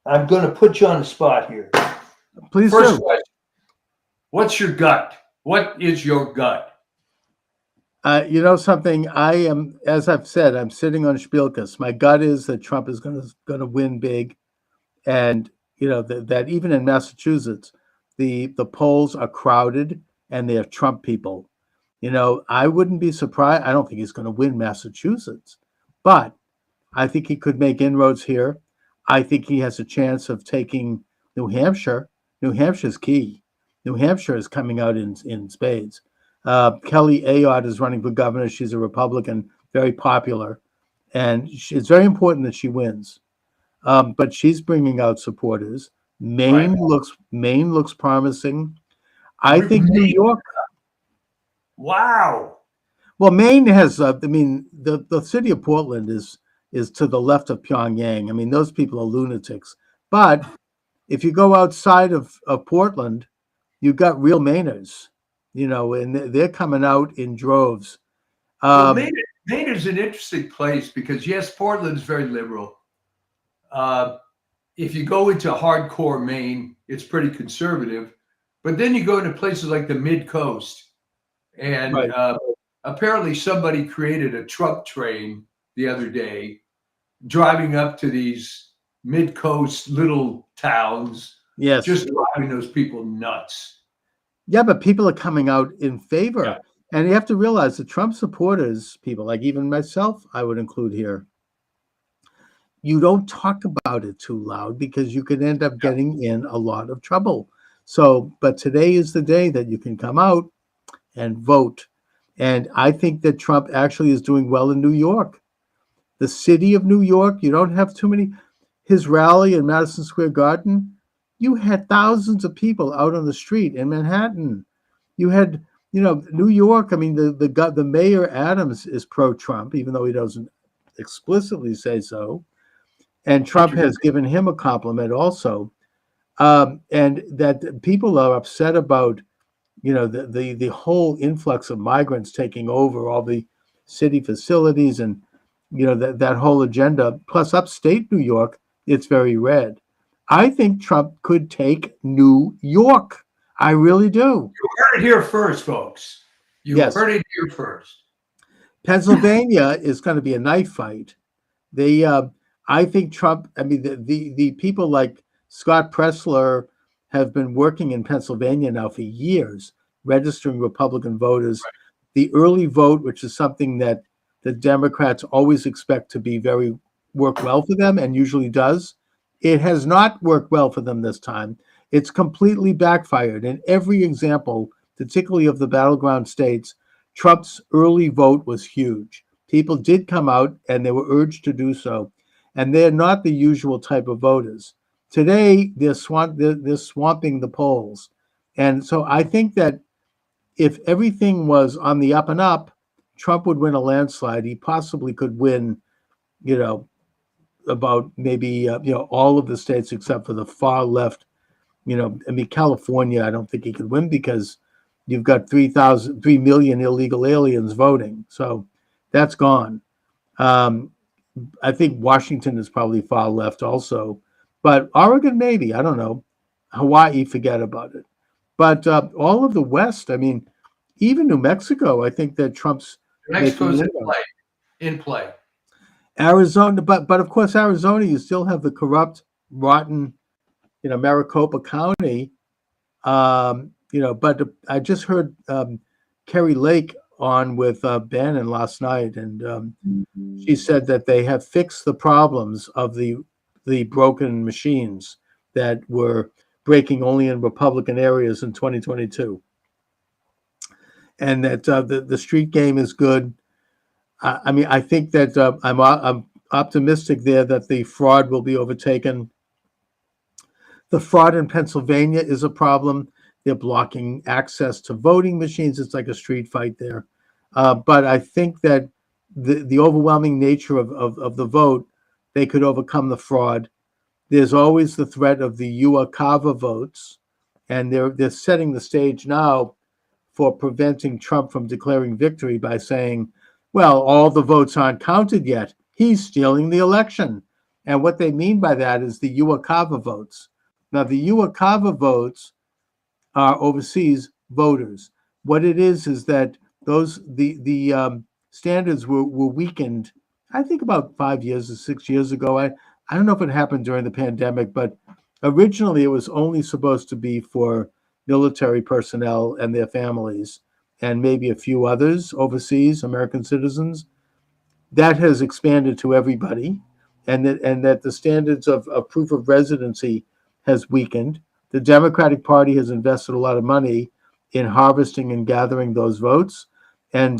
going to put you on the spot here. Please First do. question. What's your gut? What is your gut? Something, as I've said, I'm sitting on Spielkus. My gut is that Trump is going to win big. And, that even in Massachusetts, the polls are crowded and they have Trump people. I wouldn't be surprised. I don't think he's going to win Massachusetts, but I think he could make inroads here. I think he has a chance of taking New Hampshire. New Hampshire's key. New Hampshire is coming out in spades. Kelly Ayotte is running for governor. She's a Republican, very popular, and it's very important that she wins. But she's bringing out supporters. Maine looks promising. I think New York. Wow. Well, Maine has. The city of Portland is to the left of Pyongyang. I mean, those people are lunatics. But if you go outside of Portland, you've got real Mainers. And they're coming out in droves. Maine is an interesting place because yes, Portland's very liberal. If you go into hardcore Maine, it's pretty conservative. But then you go into places like the mid-coast, and apparently somebody created a Trump train the other day, driving up to these mid-coast little towns, yes, just driving those people nuts. Yeah, but people are coming out in favor. Yeah. And you have to realize the Trump supporters, people like even myself, I would include here, you don't talk about it too loud because you could end up getting in a lot of trouble. So, but today is the day that you can come out and vote. And I think that Trump actually is doing well in New York. The city of New York, you don't have too many. His rally in Madison Square Garden, you had thousands of people out on the street in Manhattan. You had, New York. I mean, the mayor Adams is pro-Trump, even though he doesn't explicitly say so. And Trump has given him a compliment also. And that people are upset about, the whole influx of migrants taking over all the city facilities and, that whole agenda. Plus, upstate New York, it's very red. I think Trump could take New York. I really do. You heard it here first, folks. Heard it here first. Pennsylvania is going to be a knife fight. I think Trump. I mean, the people like Scott Pressler have been working in Pennsylvania now for years, registering Republican voters. Right. The early vote, which is something that the Democrats always expect to be very work well for them, and usually does. It has not worked well for them this time. It's completely backfired. In every example, particularly of the battleground states, Trump's early vote was huge. People did come out and they were urged to do so. And they're not the usual type of voters. Today, they're swamping the polls. And so I think that if everything was on the up and up, Trump would win a landslide. He possibly could win, you know, about maybe, all of the states except for the far left. I mean, California, I don't think he could win because you've got 3 million illegal aliens voting. So that's gone. Um, I think Washington is probably far left also, but Oregon, maybe, I don't know. Hawaii, forget about it. But all of the West, I mean, even New Mexico, I think that Trump's making Mexico's it. in play. Arizona, but of course, Arizona, you still have the corrupt, rotten, Maricopa County. But I just heard Kerry Lake on with Bannon last night, and she said that they have fixed the problems of the broken machines that were breaking only in Republican areas in 2022, and that the street game is good. I mean, I think that I'm optimistic there that the fraud will be overtaken. The fraud in Pennsylvania is a problem. They're blocking access to voting machines. It's like a street fight there. But I think that the overwhelming nature of the vote, they could overcome the fraud. There's always the threat of the Uakava votes, and they're setting the stage now for preventing Trump from declaring victory by saying, well, all the votes aren't counted yet. He's stealing the election. And what they mean by that is the Uakava votes. Now, the Uakava votes are overseas voters. What it is that the standards were weakened, I think about 5 years or 6 years ago. I don't know if it happened during the pandemic, but originally it was only supposed to be for military personnel and their families, and maybe a few others overseas, American citizens. That has expanded to everybody, and that the standards of proof of residency has weakened. The Democratic Party has invested a lot of money in harvesting and gathering those votes, and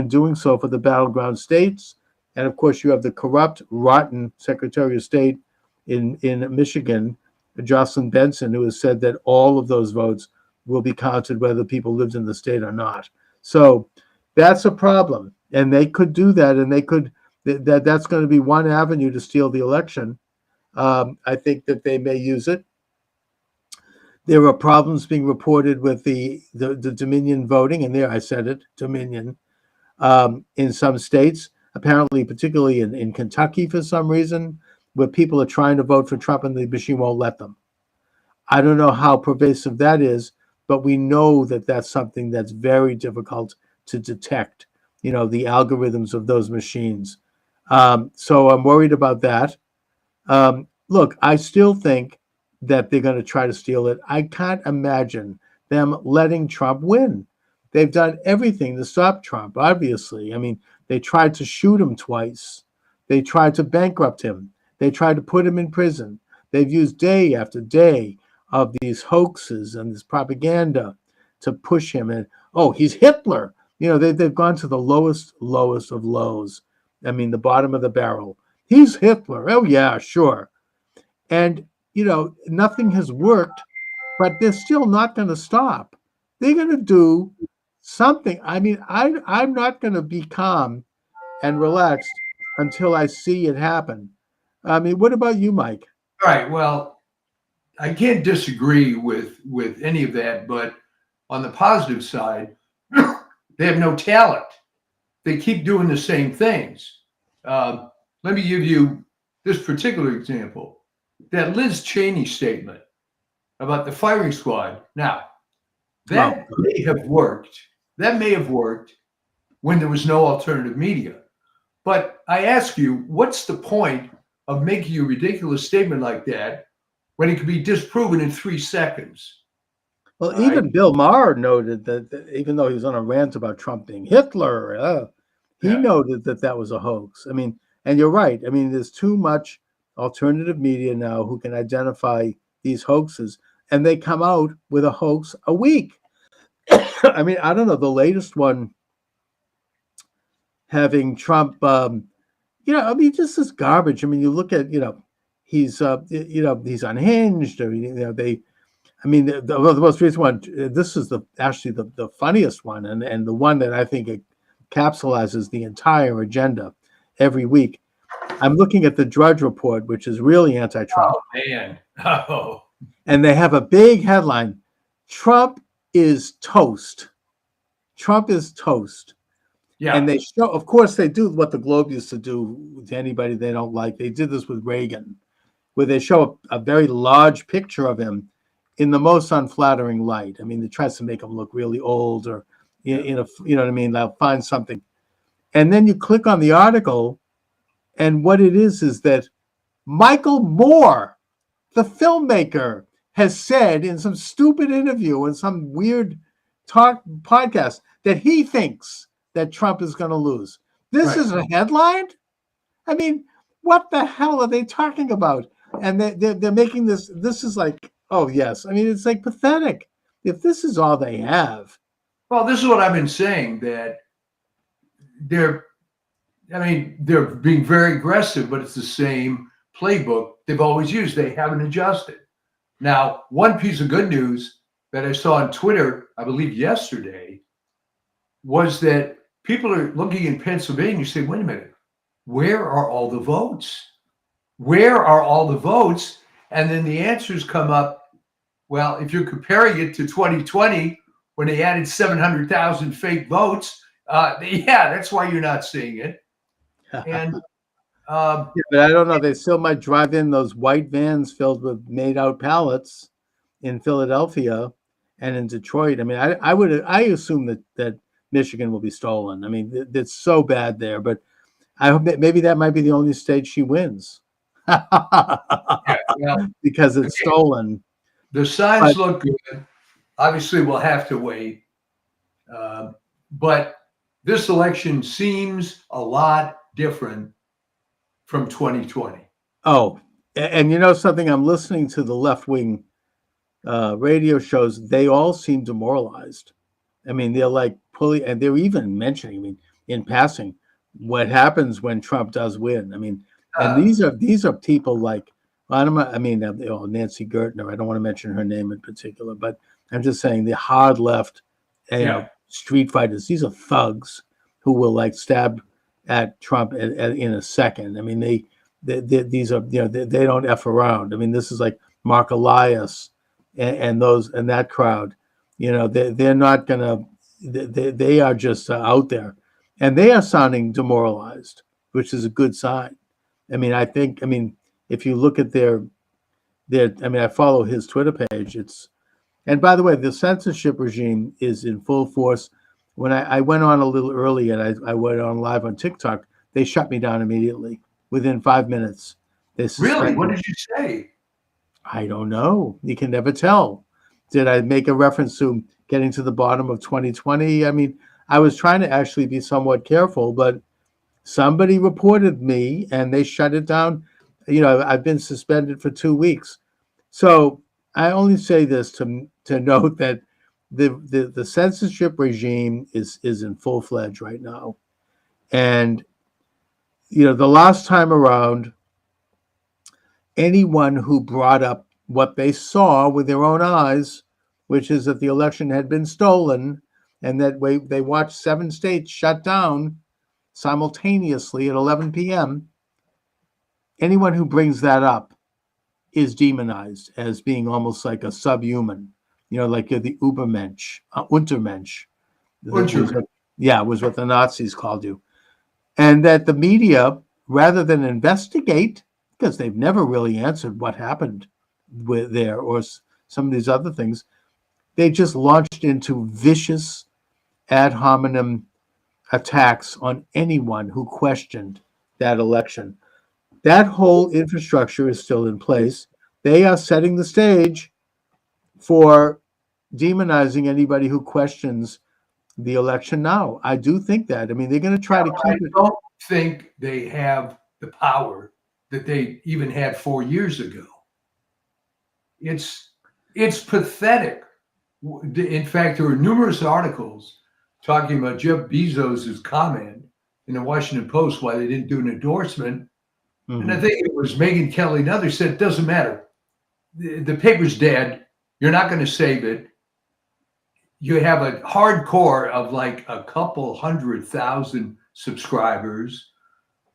doing so for the battleground states. And of course, you have the corrupt, rotten Secretary of State in Michigan, Jocelyn Benson, who has said that all of those votes will be counted whether people lived in the state or not. So that's a problem, and they could do that, and that's going to be one avenue to steal the election. I think that they may use it. There are problems being reported with the Dominion voting, and there I said it, Dominion, in some states, apparently, particularly in Kentucky for some reason, where people are trying to vote for Trump and the machine won't let them. I don't know how pervasive that is, but we know that that's something that's very difficult to detect, the algorithms of those machines. So I'm worried about that. Look, I still think that they're going to try to steal it. I can't imagine them letting Trump win. They've done everything to stop Trump, obviously. I mean, they tried to shoot him twice. They tried to bankrupt him. They tried to put him in prison. They've used day after day of these hoaxes and this propaganda to push him. And, oh, he's Hitler. They've gone to the lowest of lows. I mean, the bottom of the barrel. He's Hitler. Oh, yeah, sure. And, nothing has worked, but they're still not going to stop. They're going to do something. I mean, I'm not going to be calm and relaxed until I see it happen. I mean, what about you, Mike? All right. Well, I can't disagree with any of that, but on the positive side, they have no talent. They keep doing the same things. Let me give you this particular example. That Liz Cheney statement about the firing squad. Now, that may have worked. That may have worked when there was no alternative media. But I ask you, what's the point of making a ridiculous statement like that when it could be disproven in 3 seconds? Well, even Bill Maher noted that even though he was on a rant about Trump being Hitler, He noted that that was a hoax. I mean, and you're right. I mean, there's too much alternative media now who can identify these hoaxes, and they come out with a hoax a week. I mean, I don't know. The latest one having Trump, I mean, just this garbage. I mean, you look at, he's unhinged, or I mean, the most recent one. This is actually the funniest one, and the one that I think encapsulates the entire agenda every week. I'm looking at the Drudge Report, which is really anti-Trump. Oh man! Oh, and they have a big headline: Trump is toast. Trump is toast. yeah. And they show, of course, they do what the Globe used to do to anybody they don't like. They did this with Reagan, where they show a very large picture of him in the most unflattering light. I mean, it tries to make him look really old, or you know what I mean. They'll find something, and then you click on the article, and what it is that Michael Moore, the filmmaker, has said in some stupid interview in some weird podcast that he thinks that Trump is going to lose. This is a headline? I mean, what the hell are they talking about? And they're making this is like, oh, yes. I mean, it's like pathetic. If this is all they have. Well, this is what I've been saying, that they're being very aggressive, but it's the same playbook they've always used. They haven't adjusted. Now, one piece of good news that I saw on Twitter, I believe yesterday, was that people are looking in Pennsylvania and say, wait a minute, where are all the votes? Where are all the votes? And then the answers come up. Well, if you're comparing it to 2020, when they added 700,000 fake votes, that's why you're not seeing it. And but I don't know. They still might drive in those white vans filled with made-out ballots in Philadelphia and in Detroit. I mean, I assume that Michigan will be stolen. I mean, it's so bad there, but I hope that maybe that might be the only state she wins because it's stolen. The signs look good. Obviously, we'll have to wait. But this election seems a lot different from 2020. Oh, and you know something? I'm listening to the left-wing radio shows. They all seem demoralized. I mean, they're like pulling, and they're even mentioning, I mean, in passing, what happens when Trump does win. I mean, and these are people like, Nancy Gertner. I don't want to mention her name in particular, but I'm just saying the hard left, street fighters. These are thugs who will like stab at Trump in a second. I mean, these are they don't F around. I mean, this is like Mark Elias and that crowd. They're not gonna. They are just out there, and they are sounding demoralized, which is a good sign. I mean, if you look at their, I follow his Twitter page. And by the way, the censorship regime is in full force. When I went on a little early and I went on live on TikTok, they shut me down immediately within 5 minutes. Really? What did you say? I don't know. You can never tell. Did I make a reference to getting to the bottom of 2020? I mean, I was trying to actually be somewhat careful, but somebody reported me and they shut it down. I've been suspended for 2 weeks. So I only say this to note that the censorship regime is in full-fledged right now. And, the last time around, anyone who brought up what they saw with their own eyes, which is that the election had been stolen and that they watched 7 states shut down simultaneously at 11 p.m., anyone who brings that up is demonized as being almost like a subhuman, like you're the Untermensch. Was what the Nazis called you. And that the media, rather than investigate, because they've never really answered what happened with there or some of these other things, they just launched into vicious ad hominem attacks on anyone who questioned that election. That whole infrastructure is still in place. They are setting the stage for demonizing anybody who questions the election now. I do think that. I mean, they're going to try to I keep it. don't think they have the power that they even had 4 years ago. It's pathetic. In fact, there were numerous articles talking about Jeff Bezos' comment in the Washington Post why they didn't do an endorsement. And I Mhm. think it was Megyn Kelly and others said, it doesn't matter. The paper's dead. You're not going to save it. You have a hardcore of like a couple 100,000 subscribers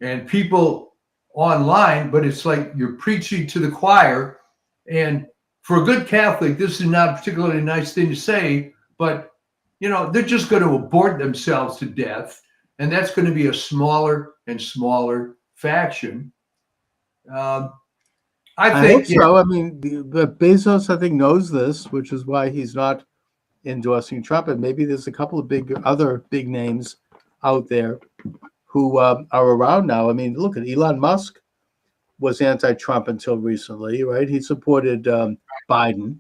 and people online, but it's like you're preaching to the choir. And for a good Catholic, this is not a particularly nice thing to say, but they're just going to abort themselves to death. And that's going to be a smaller and smaller faction. I I hope think, so. I mean, but Bezos, I think, knows this, which is why he's not endorsing Trump. And maybe there's a couple of other big names out there who are around now. I mean, look at Elon Musk was anti-Trump until recently, right? He supported Biden.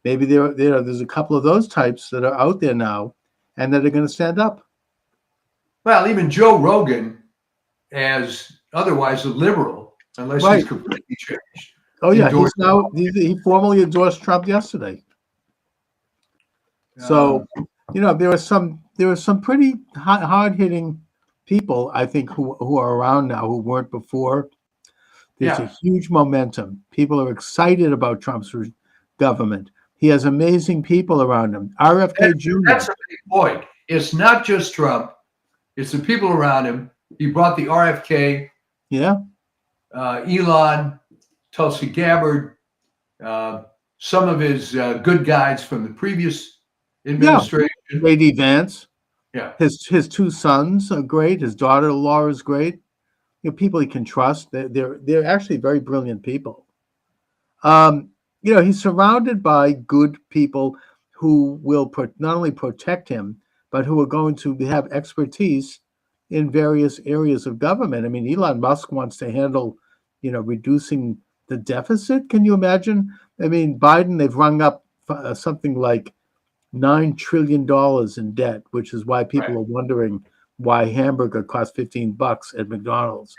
Maybe there's a couple of those types that are out there now, and that are going to stand up. well, even Joe Rogan, as otherwise a liberal, unless Right. he's completely changed. Oh yeah, endorsed he formally endorsed Trump yesterday. So there are some pretty hard hitting people, I think, who are around now who weren't before. There's a huge momentum. People are excited about Trump's government. He has amazing people around him. RFK Jr. That's a big point. It's not just Trump; it's the people around him. He brought the RFK, Yeah, Elon, Tulsi Gabbard, some of his good guys from the previous administration. J.D. Vance. Yeah, His two sons are great. His daughter-in-law is great. People he can trust. They're actually very brilliant people. He's surrounded by good people who will not only protect him, but who are going to have expertise in various areas of government. I mean, Elon Musk wants to handle, reducing the deficit. Can you imagine? I mean, Biden, they've rung up something like $9 trillion in debt, which is why people are wondering why hamburger costs $15 at McDonald's.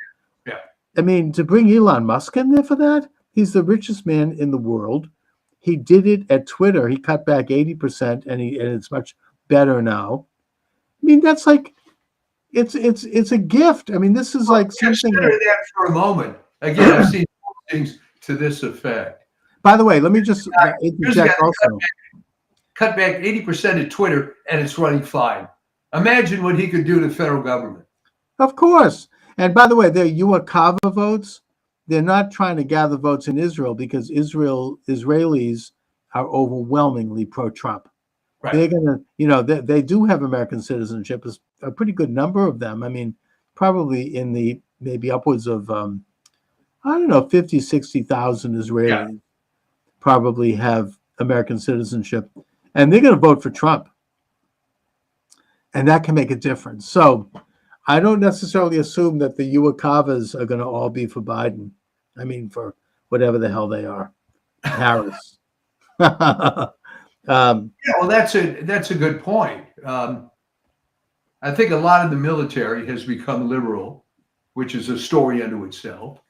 Yeah. I mean, to bring Elon Musk in there for that, he's the richest man in the world. He did it at Twitter. He cut back 80%, and it's much better now. I mean, that's like it's a gift. I mean, this is like something. Consider that for a moment. Again, I've seen things to this effect. By the way, let me just interject also. Cut back 80% at Twitter, and it's running fine. Imagine what he could do to the federal government. Of course. And by the way, they're UAKava votes. They're not trying to gather votes in Israel because Israelis are overwhelmingly pro-Trump. Right. They're gonna, they do have American citizenship. A pretty good number of them. I mean, probably in the maybe upwards of 50, 60,000 Israelis probably have American citizenship, and they're going to vote for Trump, and that can make a difference. So I don't necessarily assume that the UAKavas are going to all be for Biden. I mean, for whatever the hell they are, Harris. Well, that's a good point. I think a lot of the military has become liberal, which is a story unto itself.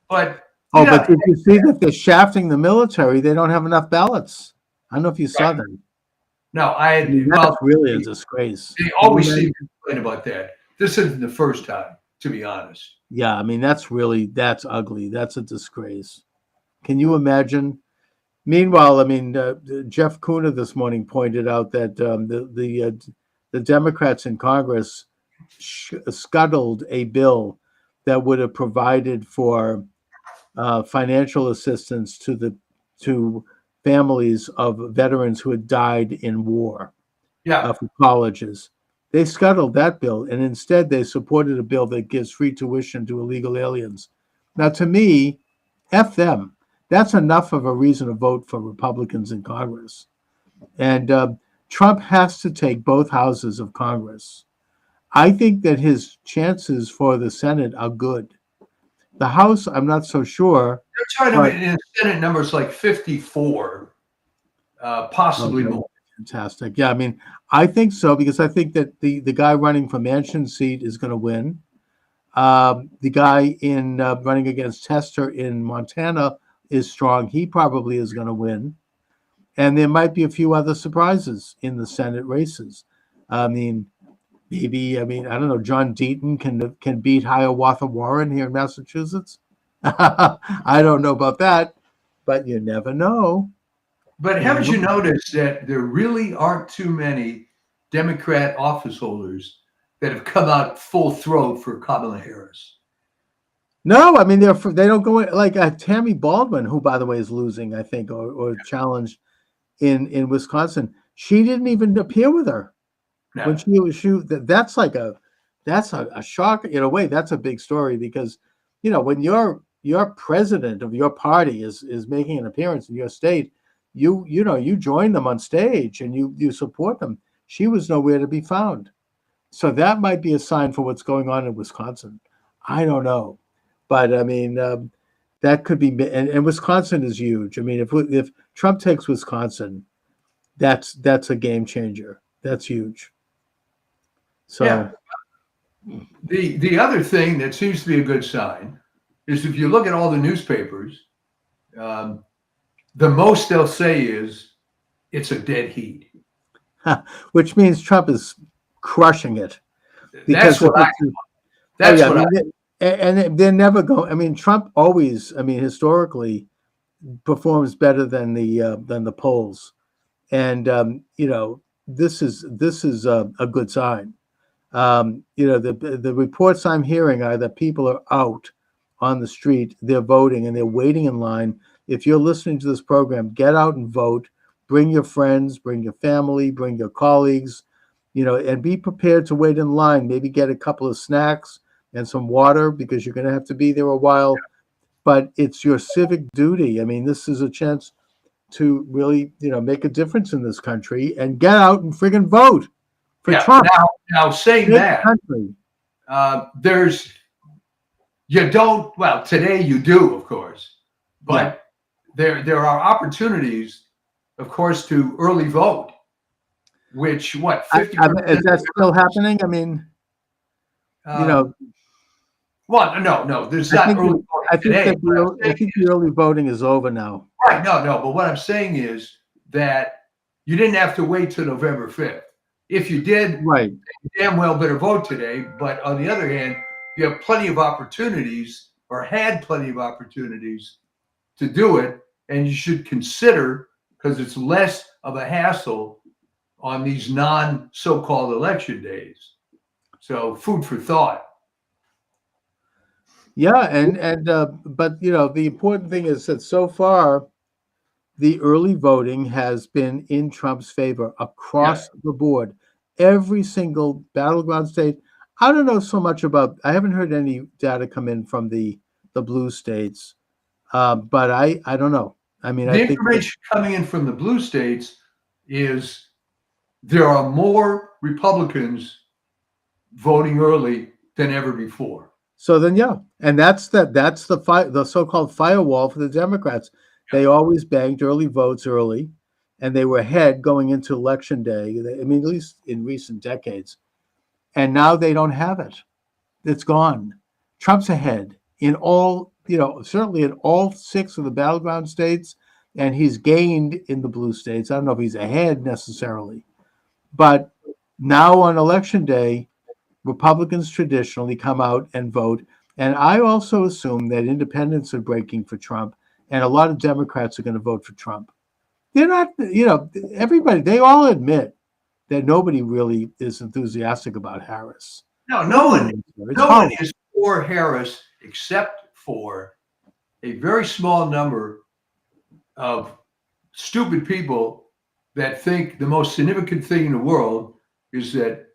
But but did you see that they're shafting the military? They don't have enough ballots. I don't know if you saw that. No, that's really a disgrace. They always seem to complain about that. This isn't the first time, to be honest. Yeah, I mean, that's ugly. That's a disgrace. Can you imagine? Meanwhile, I mean, Jeff Kuna this morning pointed out that the Democrats in Congress scuttled a bill that would have provided for financial assistance to families of veterans who had died in war. For colleges. They scuttled that bill, and instead they supported a bill that gives free tuition to illegal aliens. Now, to me, F them. That's enough of a reason to vote for Republicans in Congress. And Trump has to take both houses of Congress. I think that his chances for the Senate are good. The House, I'm not so sure. They're trying to, in Senate numbers like 54, possibly more. Fantastic. Yeah, I mean, I think so because I think that the guy running for Manchin's seat is going to win. The guy in running against Tester in Montana is strong. He probably is going to win. And there might be a few other surprises in the Senate races. I mean, maybe, I mean, I don't know, John Deaton can beat Hiawatha Warren here in Massachusetts. I don't know about that, but you never know. But You haven't never you noticed that there really aren't too many Democrat office holders that have come out full throat for Kamala Harris? No, I mean they don't go in, like Tammy Baldwin, who by the way is losing, I think, or challenged in Wisconsin. She didn't even appear with her when No. that's like a shock in a way. That's a big story because when your president of your party is making an appearance in your state, you join them on stage and you support them. She was nowhere to be found. So that might be a sign for what's going on in Wisconsin. I don't know, but I mean that could be. And Wisconsin is huge. I mean, if Trump takes Wisconsin, that's a game changer. That's huge. Yeah. So The other thing that seems to be a good sign is if you look at all the newspapers, um, the most they'll say is it's a dead heat. which means Trump is crushing it That's because if what I. it's, oh That's yeah, I what I. mean, and they're never going. I mean, Trump always, I mean, historically performs better than the polls, and this is a good sign. The reports I'm hearing are that people are out on the street, they're voting, and they're waiting in line. If you're listening to this program, get out and vote. Bring your friends, bring your family, bring your colleagues, and be prepared to wait in line. Maybe get a couple of snacks and some water because you're going to have to be there a while. But it's your civic duty. I mean, this is a chance to really, make a difference in this country and get out and friggin' vote for Yeah. Trump. Now saying Save the that, country. there's you don't. Well, today you do, of course, Yeah. but there are opportunities, of course, to early vote. Which what 50%? Is that still happening? I mean, Um, well, no, there's I not think early that voting I think today. that I think the early voting is over now. Right, no. But what I'm saying is that you didn't have to wait till November 5th. If you did, Right. you damn well better vote today. But on the other hand, you have plenty of opportunities or had plenty of opportunities to do it. And you should consider, because it's less of a hassle on these non so-called election days. So food for thought. Yeah, but the important thing is that so far the early voting has been in Trump's favor Yeah. across the board. Every single battleground state. I don't know so much about. I haven't heard any data come in from the blue states, but I don't know. I mean, I The think that, information coming in from the blue states is there are more Republicans voting early than ever before. so. Then yeah, and that's the so-called firewall for the Democrats. They always banked early votes early, and they were ahead going into election day. I mean, at least in recent decades, and now they don't have it. It's gone. Trump's ahead in all, certainly in all six of the battleground states, and he's gained in the blue states. I don't know if he's ahead necessarily, but now on election day, Republicans traditionally come out and vote. And I also assume that independents are breaking for Trump, and a lot of Democrats are going to vote for Trump. They're not, everybody, they all admit that nobody really is enthusiastic about Harris. No, Nobody is. It's no one horrible. is for Harris except for a very small number of stupid people that think the most significant thing in the world is that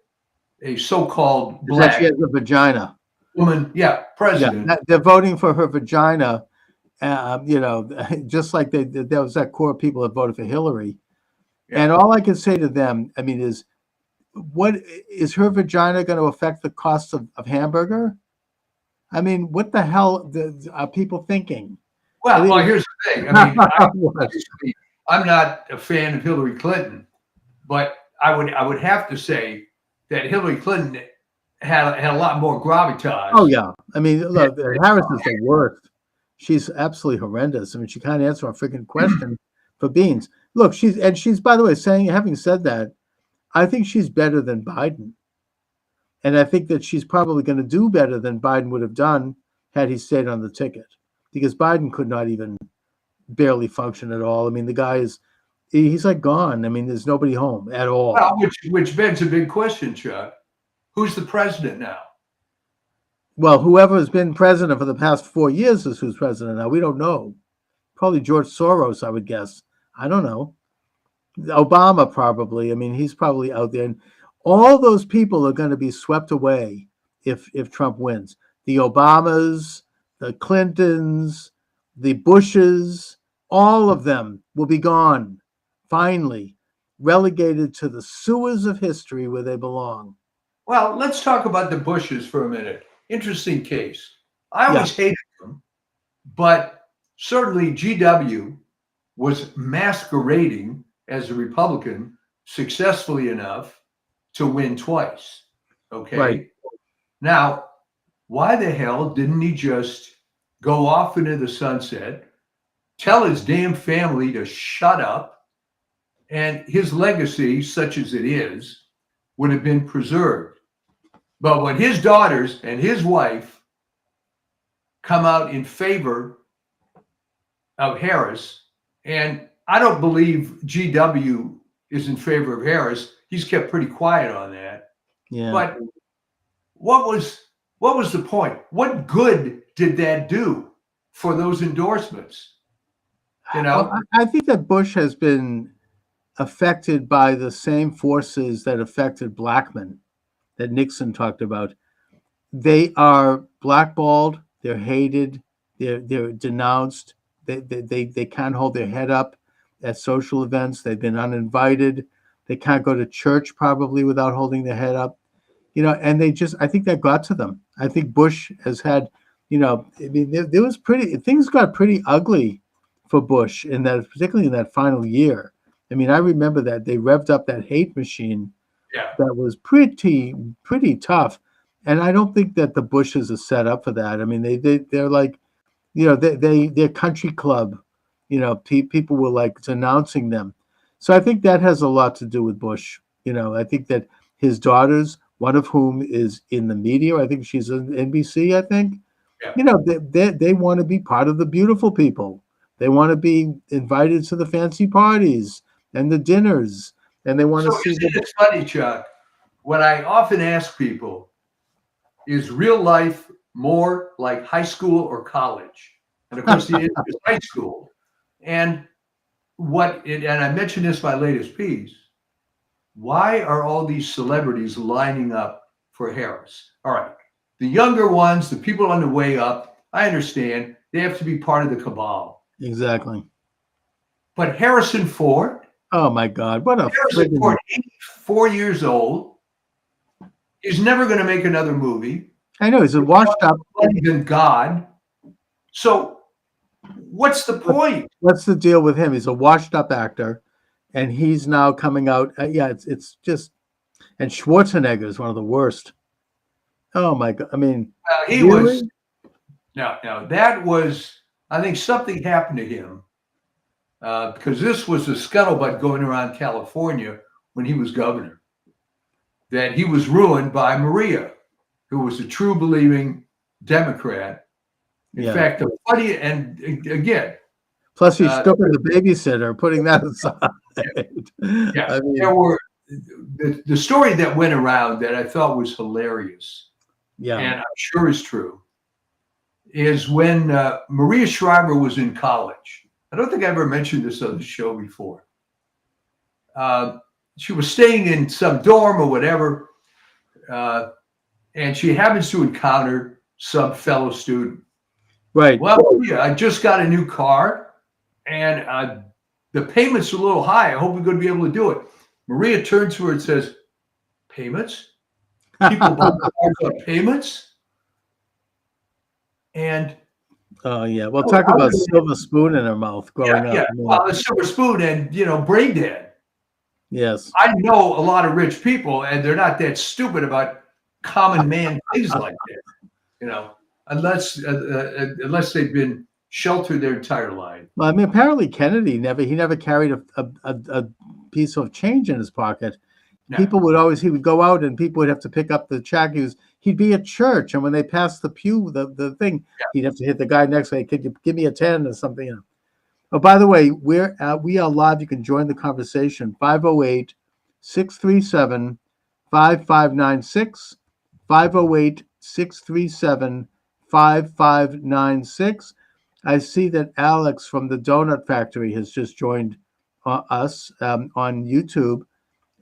a so-called Is that she black has a vagina. woman, president. They're voting for her vagina. Just like there was that core of people that voted for Hillary. Yeah. And all I can say to them, I mean, is what is her vagina going to affect the cost of hamburger? I mean, what the hell are people thinking? Well, here's the thing. I mean, I'm not a fan of Hillary Clinton, But I would have to say that Hillary Clinton had a lot more gravitas. Oh yeah, I mean, than- look, Harris is the worst. She's absolutely horrendous. I mean, she can't answer a freaking question for beans. Look, she's by the way saying, having said that, I think she's better than Biden, and I think that she's probably going to do better than Biden would have done had he stayed on the ticket, because Biden could not even barely function at all. I mean, the guy he's like gone. I mean, there's nobody home at all. Well, which begs a big question, Chuck. Who's the president now? Well, whoever has been president for the past 4 years is who's president now. We don't know. Probably George Soros, I would guess. I don't know. Obama probably. I mean, he's probably out there. And all those people are going to be swept away if Trump wins. The Obamas, the Clintons, the Bushes, all of them will be gone. Finally, relegated to the sewers of history where they belong. Well, let's talk about the Bushes for a minute. Interesting case. I Yeah. always hated them, but certainly GW was masquerading as a Republican successfully enough to win twice. Okay. Right. Now, why the hell didn't he just go off into the sunset, tell his damn family to shut up, and his legacy, such as it is, would have been preserved? But when his daughters and his wife come out in favor of Harris, and I don't believe GW is in favor of Harris. He's kept pretty quiet on that. Yeah. But what was the point? What good did that do for those endorsements? You know, I think that Bush has been affected by the same forces that affected Blackman that Nixon talked about. They are blackballed, they're hated, they're denounced, they can't hold their head up at social events, they've been uninvited, they can't go to church probably without holding their head up. And I think that got to them. I think Bush has had, I mean, there was things got pretty ugly for Bush particularly in that final year. I mean, I remember that they revved up that hate machine. Yeah. That was pretty tough, and I don't think that the Bushes are set up for that. I mean, they're like, they're country club, people were like denouncing them. So I think that has a lot to do with Bush. I think that his daughters, one of whom is in the media, I think she's on NBC, I think. Yeah. They want to be part of the beautiful people. They want to be invited to the fancy parties and the dinners, and they want to see. It's funny, Chuck. What I often ask people is real life more like high school or college? And of course, the answer is high school. And I mentioned this in my latest piece. Why are all these celebrities lining up for Harris? All right. The younger ones, the people on the way up, I understand they have to be part of the cabal. Exactly. But Harrison Ford. Oh my God! What a Harrison Ford, 84 years old. He's never going to make another movie. I know he's a washed up. Than God. So, what's the point? What's the deal with him? He's a washed up actor, and he's now coming out. It's just, and Schwarzenegger is one of the worst. Oh my God! I mean, he really? Was. No, that was. I think something happened to him. Because this was a scuttlebutt going around California when he was governor, that he was ruined by Maria, who was a true believing Democrat. In fact, the funny, and again. Plus, he stuck in the babysitter, putting that aside. Yeah, I mean, there were the story that went around that I thought was hilarious, and I'm sure is true, is when Maria Shriver was in college. I don't think I ever mentioned this on the show before. She was staying in some dorm or whatever, and she happens to encounter some fellow student. Right. Well, yeah, I just got a new car, and the payment's a little high. I hope we're going to be able to do it. Maria turns to her and says, "Payments? People buy cars on payments?" And oh yeah, well, talk about silver spoon in her mouth growing up. Yeah, well, a silver spoon and brain dead. Yes. I know a lot of rich people, and they're not that stupid about common man things like that, you know, unless they've been sheltered their entire life. Well, I mean, apparently Kennedy never carried a piece of change in his pocket. No. He would go out and people would have to pick up the check. He'd be at church, and when they passed the pew, the thing, Yeah. he'd have to hit the guy next to him. Could you give me a 10 or something? You know. Oh, by the way, we are live. You can join the conversation. 508 637 5596. 508 637 5596. I see that Alex from the Donut Factory has just joined us on YouTube.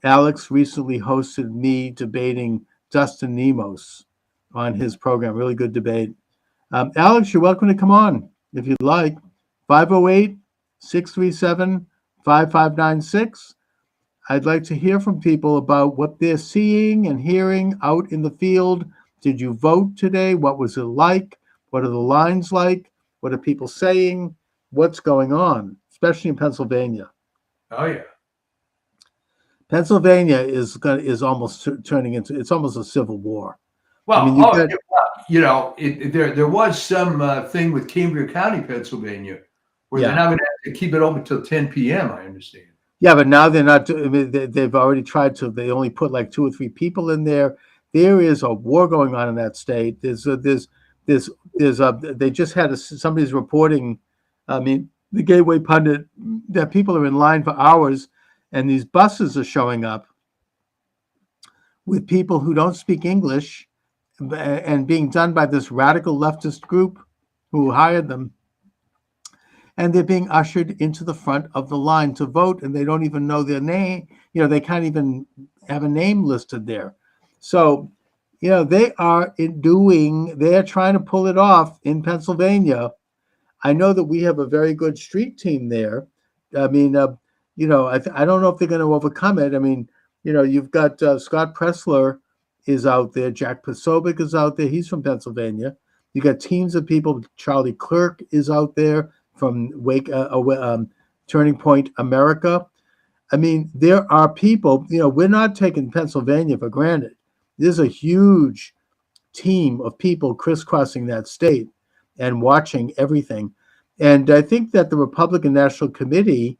Alex recently hosted me debating Dustin Nemos on his program. Really good debate. Alex, you're welcome to come on if you'd like. 508 637 5596. I'd like to hear from people about what they're seeing and hearing out in the field. Did you vote today? What was it like? What are the lines like? What are people saying? What's going on, especially in Pennsylvania? Oh yeah. Pennsylvania is almost turning into, it's almost a civil war. Well, I mean, you got, you know, there was some thing with Cambria County, Pennsylvania, where they're now going to have to keep it open till 10 p.m. I understand. Yeah, but now they're not. I mean, they've already tried to. They only put like 2 or 3 people in there. There is a war going on in that state. They just had somebody's reporting. I mean, the Gateway Pundit, that people are in line for hours, and these buses are showing up with people who don't speak English, and being done by this radical leftist group who hired them. And they're being ushered into the front of the line to vote, and they don't even know their name. You know, they can't even have a name listed there. So, you know, they are trying to pull it off in Pennsylvania. I know that we have a very good street team there. I mean, you know, I don't know if they're going to overcome it. I mean, you know, you've got Scott Pressler is out there. Jack Posobiec is out there. He's from Pennsylvania. You got teams of people. Charlie Clerk is out there from Turning Point America. I mean, there are people, you know, we're not taking Pennsylvania for granted. There's a huge team of people crisscrossing that state and watching everything. And I think that the Republican National Committee,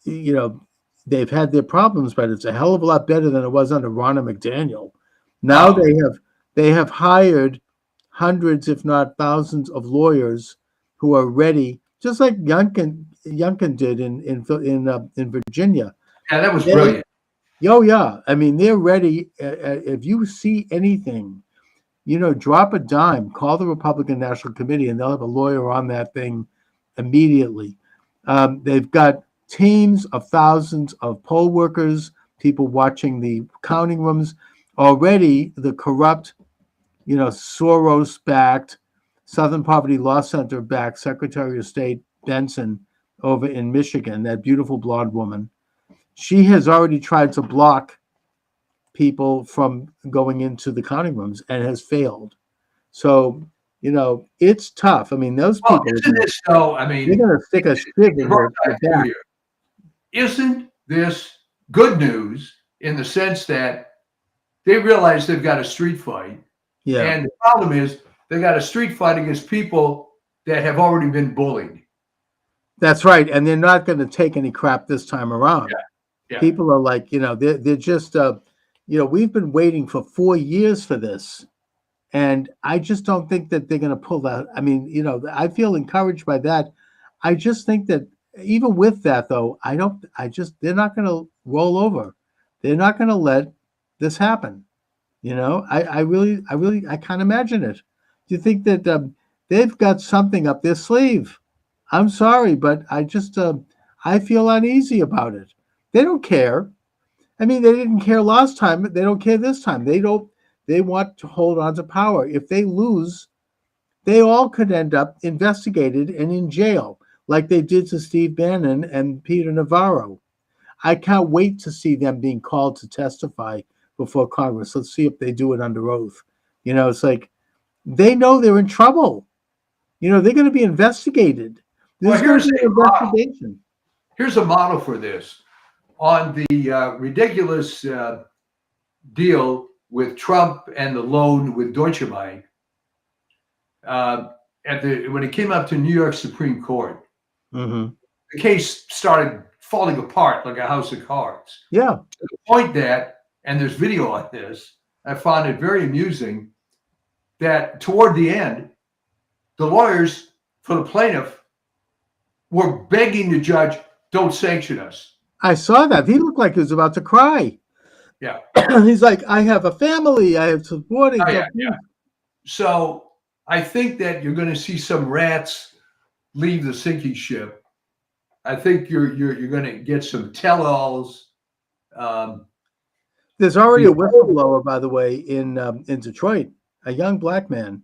you know, they've had their problems, but it's a hell of a lot better than it was under Ronna McDaniel. Now they have hired hundreds, if not thousands, of lawyers who are ready, just like Youngkin did in Virginia. Yeah, that was brilliant. Oh yeah, I mean they're ready. If you see anything, you know, drop a dime, call the Republican National Committee, and they'll have a lawyer on that thing immediately. They've got teams of thousands of poll workers, people watching the counting rooms. Already, the corrupt, you know, Soros-backed, Southern Poverty Law Center-backed Secretary of State Benson over in Michigan, that beautiful blonde woman, she has already tried to block people from going into the counting rooms and has failed. So, you know, it's tough. I mean, those people. Isn't this though? I mean, they're going to stick a stick in their back. Isn't this good news in the sense that they realize they've got a street fight? Yeah. And the problem is they got a street fight against people that have already been bullied. That's right. And they're not going to take any crap this time around. Yeah. People are like, you know, they're just, you know, we've been waiting for 4 years for this. And I just don't think that they're going to pull that. I mean, you know, I feel encouraged by that. I just think that even with that, though, they're not going to roll over. They're not going to let this happen. You know, I can't imagine it. Do you think that they've got something up their sleeve? I'm sorry, but I feel uneasy about it. They don't care. I mean, they didn't care last time. They don't care this time. They want to hold on to power. If they lose, they all could end up investigated and in jail, like they did to Steve Bannon and Peter Navarro. I can't wait to see them being called to testify before Congress. Let's see if they do it under oath. You know, it's like they know they're in trouble. You know, they're going to be investigated. There's going to be an investigation. Here's a model for this. on the ridiculous deal with Trump and the loan with Deutsche Bank, uh, when it came up to New York Supreme Court, Mm-hmm. the case started falling apart like a house of cards. Yeah. To the point that, and there's video on this, I found it very amusing that toward the end, the lawyers for the plaintiff were begging the judge, don't sanction us. I saw that. He looked like he was about to cry. Yeah. He's like, I have a family. I have supporting. Oh, yeah, yeah. So I think that you're going to see some rats leave the sinking ship. I think you're going to get some tell-alls. There's already a whistleblower, by the way, in Detroit, a young black man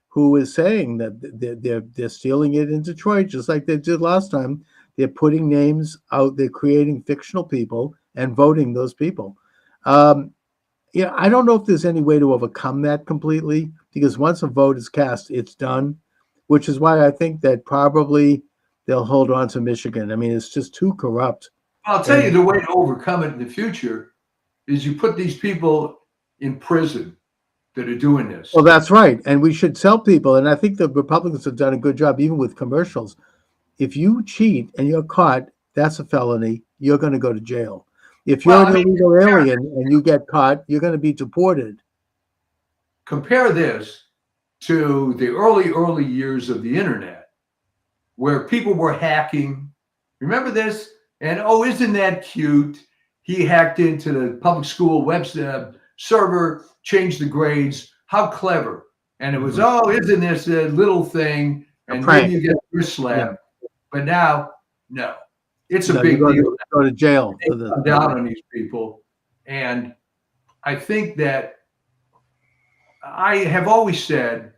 who is saying that they're stealing it in Detroit, just like they did last time. They're putting names out. They're creating fictional people and voting those people. Yeah, I don't know if there's any way to overcome that completely, because once a vote is cast, it's done, which is why I think that probably they'll hold on to Michigan. I mean, it's just too corrupt. I'll tell you the way to overcome it in the future is you put these people in prison that are doing this. Well, that's right. And we should tell people, and I think the Republicans have done a good job, even with commercials. If you cheat and you're caught, that's a felony. You're going to go to jail. If you're an illegal alien and you get caught, you're going to be deported. Compare this to the early years of the internet, where people were hacking. Remember this? And oh, isn't that cute? He hacked into the public school web server, changed the grades. How clever. And it was, oh, isn't this a little thing? And then you get your slap. Yeah. But now, no. It's a big deal. Go to jail. They come down on these people. And I think that I have always said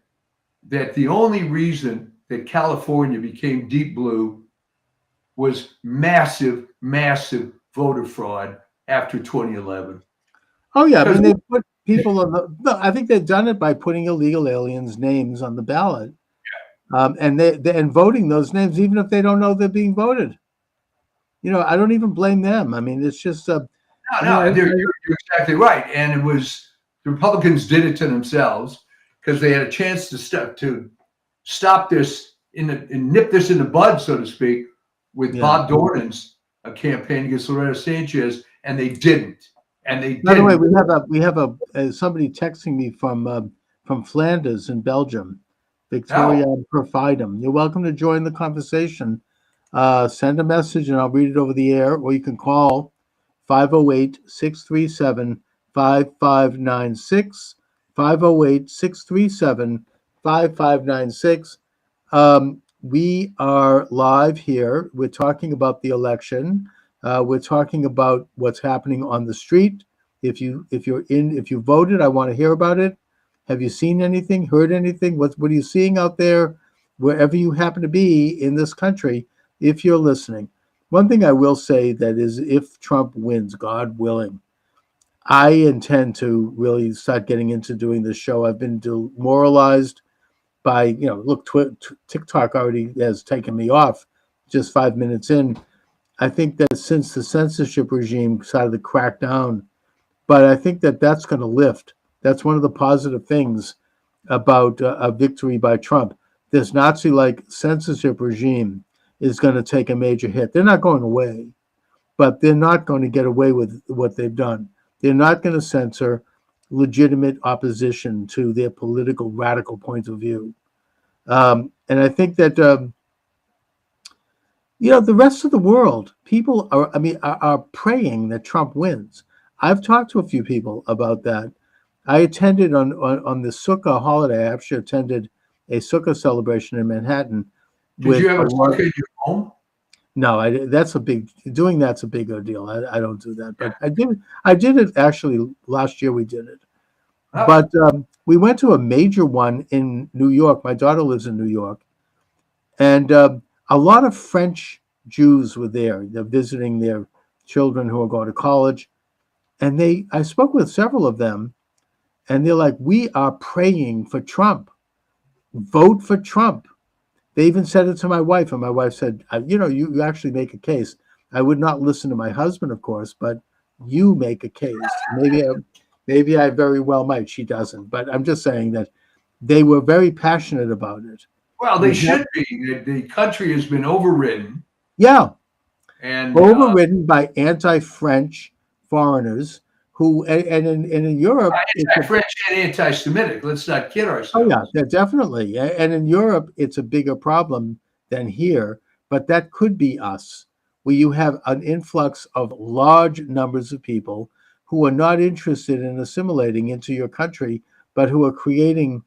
that the only reason that California became deep blue was massive voter fraud after 2011. Oh, yeah. I mean, they put people on the. No, I think they've done it by putting illegal aliens' names on the ballot. Yeah. And voting those names, even if they don't know they're being voted. You know, I don't even blame them. I mean, it's just. You're exactly right. And it was the Republicans did it to themselves because they had a chance to stop this and nip this in the bud, so to speak, with Bob Dornan's campaign against Loretta Sanchez, and they didn't. And they. By the way, we have somebody texting me from Flanders in Belgium, Victoria Perfidum. You're welcome to join the conversation. Send a message and I'll read it over the air, or you can call 508-637-5596, 508-637-5596. We are live here. We're talking about the election. We're talking about what's happening on the street. If you voted, I want to hear about it. Have you seen anything, heard anything? What are you seeing out there, wherever you happen to be in this country? If you're listening, one thing I will say that is, if Trump wins, God willing, I intend to really start getting into doing this show. I've been demoralized by, look, TikTok already has taken me off just 5 minutes in. I think that since the censorship regime started to crack down, but I think that that's going to lift. That's one of the positive things about a victory by Trump. This Nazi-like censorship regime is going to take a major hit. They're not going away, but they're not going to get away with what they've done. They're not going to censor legitimate opposition to their political radical point of view. And I think that, the rest of the world, people are praying that Trump wins. I've talked to a few people about that. I attended on the Sukkah holiday. I actually attended a Sukkah celebration in Manhattan. Did you have a Sukkah in your home? No, that's a bigger deal. I don't do that, but I did it actually last year. We did it, but we went to a major one in New York. My daughter lives in New York, and a lot of French Jews were there. They're visiting their children who are going to college, and I spoke with several of them, and they're like, "We are praying for Trump. Vote for Trump." They even said it to my wife, and my wife said, you actually make a case. I would not listen to my husband, of course, but you make a case. Maybe I very well might. She doesn't, but I'm just saying that they were very passionate about it. Well, they We've had, should be. The country has been overridden, yeah, and overridden by anti-French foreigners who, and in Europe, it's a, anti-French and anti-Semitic. Let's not kid oh yeah, ourselves. definitely. And in Europe, it's a bigger problem than here, but that could be us, where you have an influx of large numbers of people who are not interested in assimilating into your country, but who are creating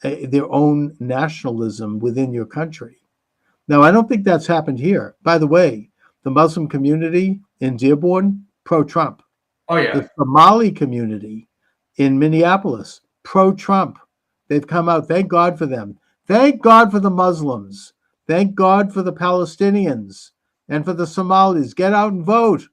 their own nationalism within your country. Now, I don't think that's happened here. By the way, the Muslim community in Dearborn, pro-Trump. Oh The yeah, Somali community in Minneapolis, pro-Trump. They've come out. Thank God for them. Thank God for the Muslims. Thank God for the Palestinians and for the Somalis. Get out and vote.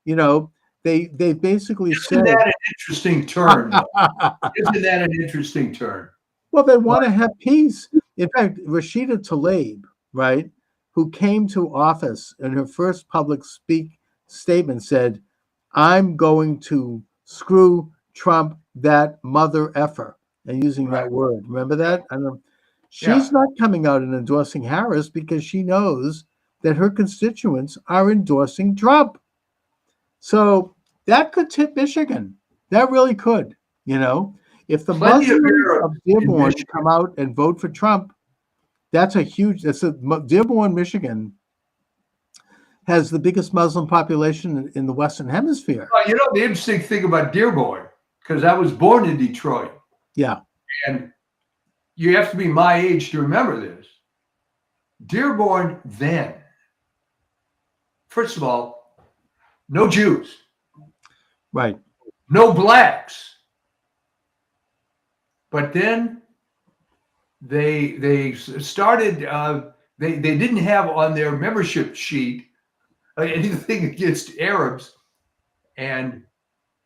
You know, they basically isn't said, that an interesting turn, though? Isn't that an interesting turn? well, they But want to have peace. In fact, Rashida Tlaib, right, who came to office in her first public statement said, I'm going to screw Trump that mother effer, and using right, that word. Remember that? I don't, yeah. she's not coming out and endorsing Harris because she knows that her constituents are endorsing Trump. So that could tip Michigan. That really could, you know. If the Plenty of Muslims Arabs of in Dearborn Michigan. come out and vote for Trump, Dearborn, Michigan has the biggest Muslim population in the Western Hemisphere. Well, the interesting thing about Dearborn, because I was born in Detroit, Yeah, and you have to be my age to remember this. Dearborn then, first of all, no Jews, right. no blacks, but then they started. They didn't have on their membership sheet anything against Arabs, and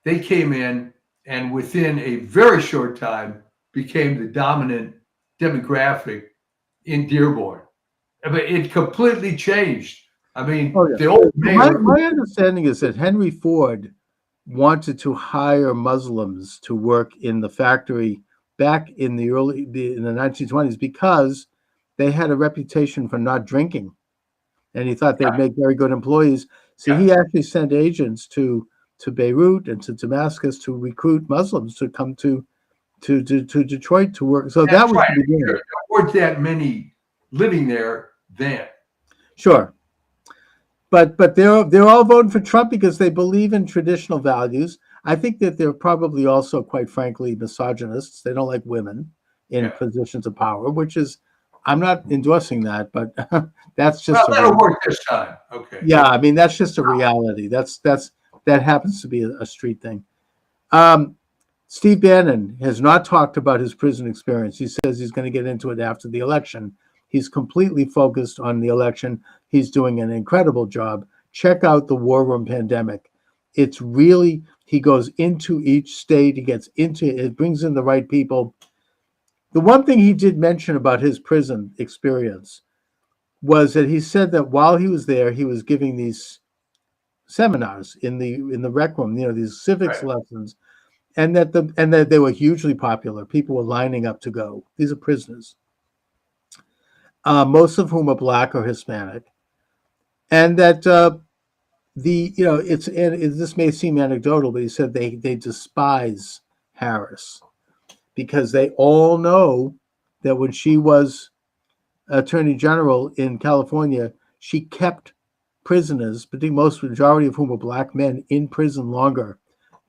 they came in and within a very short time became the dominant demographic in Dearborn. I mean, it completely changed. I mean, Oh yeah. the old Well, my, mayor, my understanding is that Henry Ford wanted to hire Muslims to work in the factory back in in the 1920s because they had a reputation for not drinking, and he thought they'd yeah, make very good employees. So yeah, he actually sent agents to Beirut and to Damascus to recruit Muslims to come to Detroit to work. So that that's was right. the beginning. There weren't that many living there then. Sure. But they're all voting for Trump because they believe in traditional values. I think that they're probably also, quite frankly, misogynists. They don't like women in Yeah. positions of power, which is, I'm not endorsing that, but that's Well, just a that'll reality. work this time. Okay. Yeah, I mean that's just a reality. That happens to be a street thing. Um, Steve Bannon has not talked about his prison experience. He says he's going to get into it after the election. He's completely focused on the election. He's doing an incredible job. Check out the War Room Pandemic. It's really, he goes into each state, he gets into it, brings in the right people. The one thing he did mention about his prison experience was that he said that while he was there, he was giving these seminars in the rec room, these civics Right. lessons, and that they were hugely popular. People were lining up to go. These are prisoners, most of whom are black or Hispanic, and that this may seem anecdotal, but he said they despise Harris because they all know that when she was Attorney General in California, she kept prisoners, particularly majority of whom were black men, in prison longer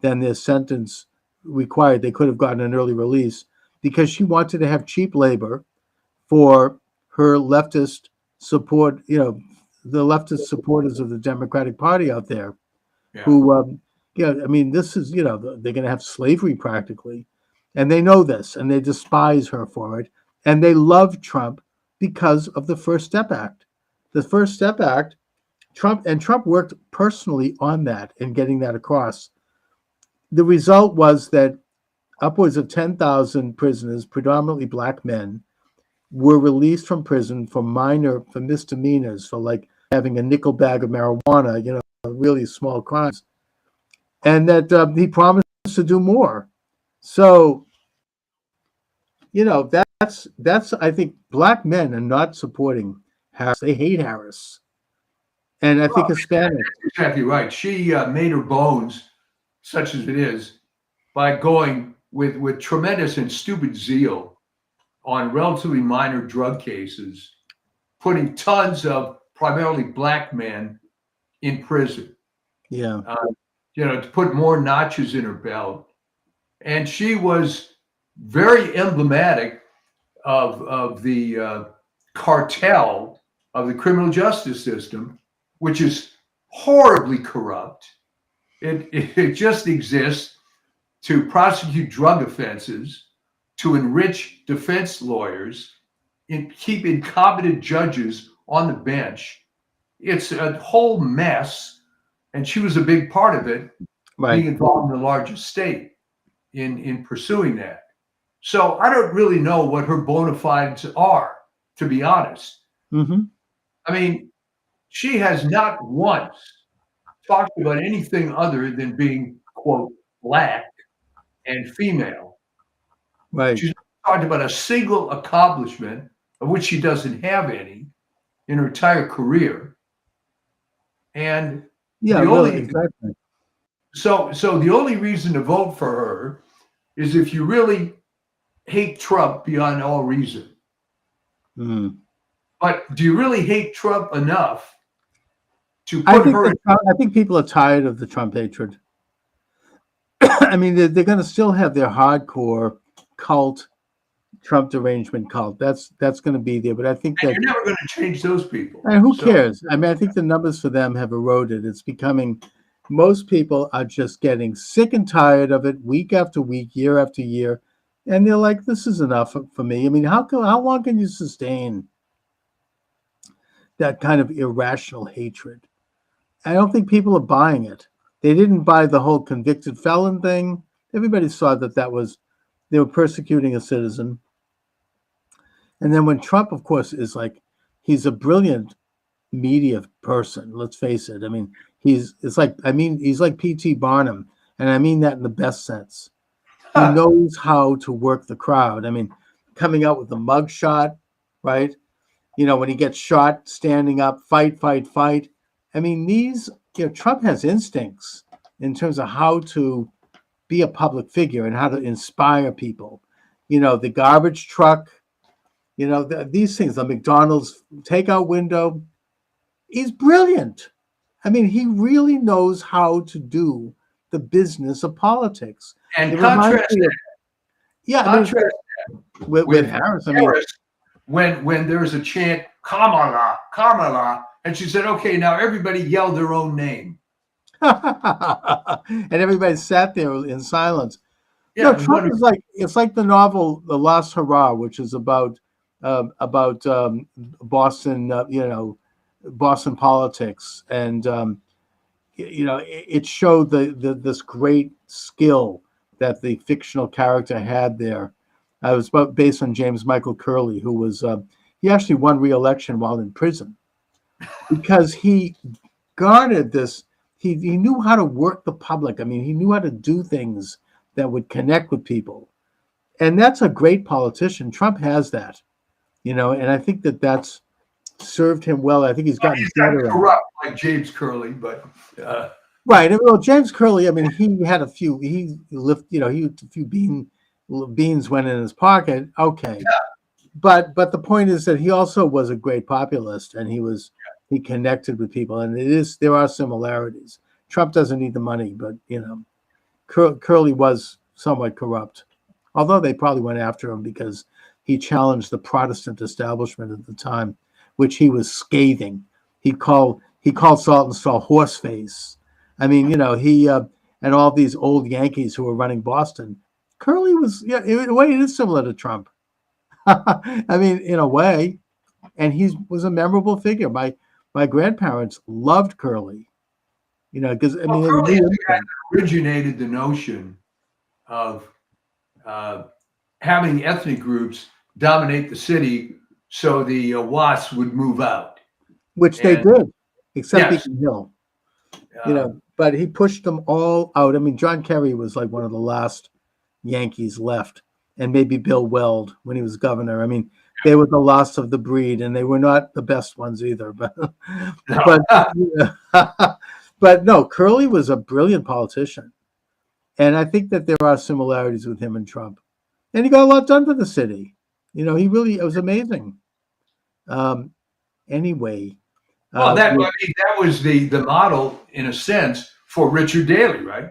than their sentence required. They could have gotten an early release because she wanted to have cheap labor for her leftist support, the leftist supporters of the Democratic Party out there Yeah. who, I mean, this is, they're going to have slavery practically. And they know this and they despise her for it. And they love Trump because of the First Step Act. The First Step Act, Trump worked personally on that and getting that across. The result was that upwards of 10,000 prisoners, predominantly black men, were released from prison for misdemeanors, for like having a nickel bag of marijuana, really small crimes, and that he promised to do more. So, that's I think black men are not supporting Harris. They hate Harris, and I think Well, Hispanics. that's exactly right. She made her bones, such as it is, by going with tremendous and stupid zeal on relatively minor drug cases, putting tons of primarily black men in prison. Yeah, Uh, to put more notches in her belt, and she was very emblematic of the cartel of the criminal justice system, which is horribly corrupt. It just exists to prosecute drug offenses, to enrich defense lawyers, and keep incompetent judges on the bench. It's a whole mess, and she was a big part of it, being right. involved in the largest state in pursuing that. So I don't really know what her bona fides are, to be honest. Hmm. I mean, she has not once talked about anything other than being, quote, black and female. Right. She's not talked about a single accomplishment, of which she doesn't have any, in her entire career. And Yeah. the Really. only Exactly. so the only reason to vote for her is if you really hate Trump beyond all reason. Mm. But do you really hate Trump enough to put her in? I think people are tired of the Trump hatred. I mean, they're going to still have their hardcore cult, Trump derangement cult. That's going to be there. But I think And that, you're never going to change those people. and who So cares? I mean, I think the numbers for them have eroded. It's becoming, most people are just getting sick and tired of it week after week, year after year. And they're like, this is enough for me. I mean, how long can you sustain that kind of irrational hatred? I don't think people are buying it. They didn't buy the whole convicted felon thing. Everybody saw that was they were persecuting a citizen. And then when Trump, of course, is like, he's a brilliant media person. Let's face it. I mean, he's like P.T. Barnum, and I mean that in the best sense. He knows how to work the crowd. I mean, coming out with the mug shot, right? When he gets shot, standing up, fight, fight, fight. I mean, Trump has instincts in terms of how to be a public figure and how to inspire people. The garbage truck, these things, the McDonald's takeout window. He's brilliant. I mean, he really knows how to do the business of politics. and It reminds contrast me of, yeah, I mean, contrast with with Harris. I mean, Harris when there was a chant, Kamala, Kamala, and she said, okay, now everybody yell their own name. and everybody sat there in silence. Yeah, Trump is like, it's like the novel The Last Hurrah, which is about Boston, Boston politics, and it showed this great skill that the fictional character had there. It was based on James Michael Curley, who was he actually won re-election while in prison because he garnered this. He knew how to work the public. I mean, he knew how to do things that would connect with people, and that's a great politician. Trump has that, and I think that's served him well. I think he's gotten he's better not at it. corrupt like James Curley, but Right. Well, James Curley, I mean, he had a few. He lived, he had a few beans went in his pocket. Okay, but the point is that he also was a great populist, and he connected with people, and there are similarities. Trump doesn't need the money, but Curley was somewhat corrupt, although they probably went after him because he challenged the Protestant establishment at the time, which he was scathing. He called Saltonstall horseface. I mean, he and all these old Yankees who were running Boston. Curley was, in a way, it is similar to Trump. I mean, in a way, and he was a memorable figure. My grandparents loved Curley, because I mean, Curley is the guy that originated the notion of having ethnic groups dominate the city so the WASPs would move out. which they did. except Yes. Beacon Hill. But he pushed them all out. I mean, John Kerry was like one of the last Yankees left, and maybe Bill Weld when he was governor. I mean, they were the last of the breed, and they were not the best ones either. But but No. but no, Curley was a brilliant politician, and I think that there are similarities with him and Trump. And he got a lot done for the city. He really, it was amazing. Um, anyway, Well, that I we, mean, that was the model in a sense for Richard Daley, right?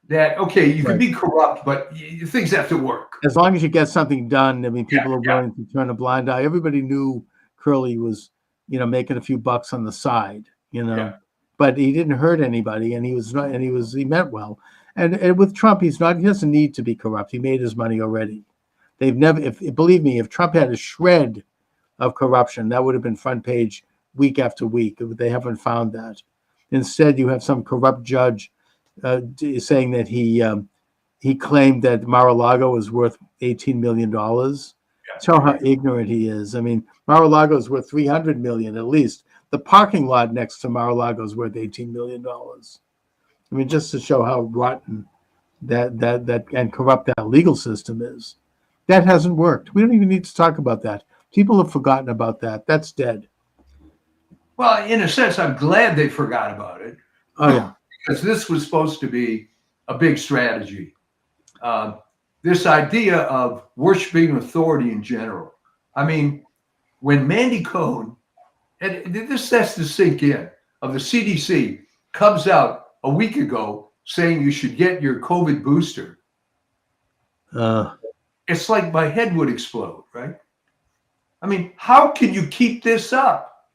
That okay, you can right. be corrupt, but things have to work. As long as you get something done, I mean, Yeah, people are yeah, willing to turn a blind eye. Everybody knew Curley was, making a few bucks on the side, yeah. but he didn't hurt anybody, and he was not, and he meant well. And with Trump, he doesn't need to be corrupt. He made his money already. They've never, if believe me, if Trump had a shred of corruption, that would have been front page week after week. They haven't found that. Instead, you have some corrupt judge saying that he claimed that Mar-a-Lago was worth $18 million. Show how ignorant he is. I mean, Mar-a-Lago is worth $300 million at least. The parking lot next to Mar-a-Lago is worth $18 million. I mean, just to show how rotten that and corrupt that legal system is. That hasn't worked. We don't even need to talk about that. People have forgotten about that. That's dead. Well, in a sense, I'm glad they forgot about it. Oh yeah, because this was supposed to be a big strategy. This idea of worshiping authority in general. I mean, when Mandy Cohen, and this has to sink in, of the CDC comes out a week ago saying you should get your COVID booster, it's like my head would explode, right? I mean, how can you keep this up?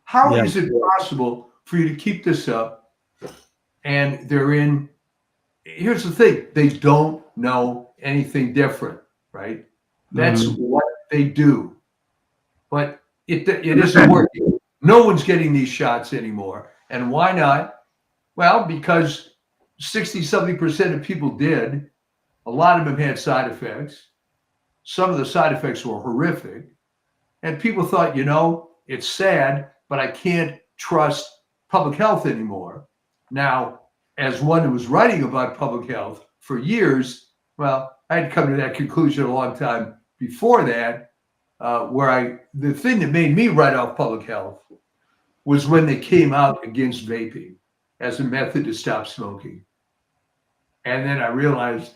How is it possible for you to keep this up? And here's the thing, they don't know anything different, right? That's what they do. But it isn't working. No one's getting these shots anymore. And why not? Well, because 60-something% of people did. A lot of them had side effects. Some of the side effects were horrific. And people thought, it's sad, but I can't trust public health anymore. Now, as one who was writing about public health for years, well, I had come to that conclusion a long time before that, the thing that made me write off public health was when they came out against vaping as a method to stop smoking. And then I realized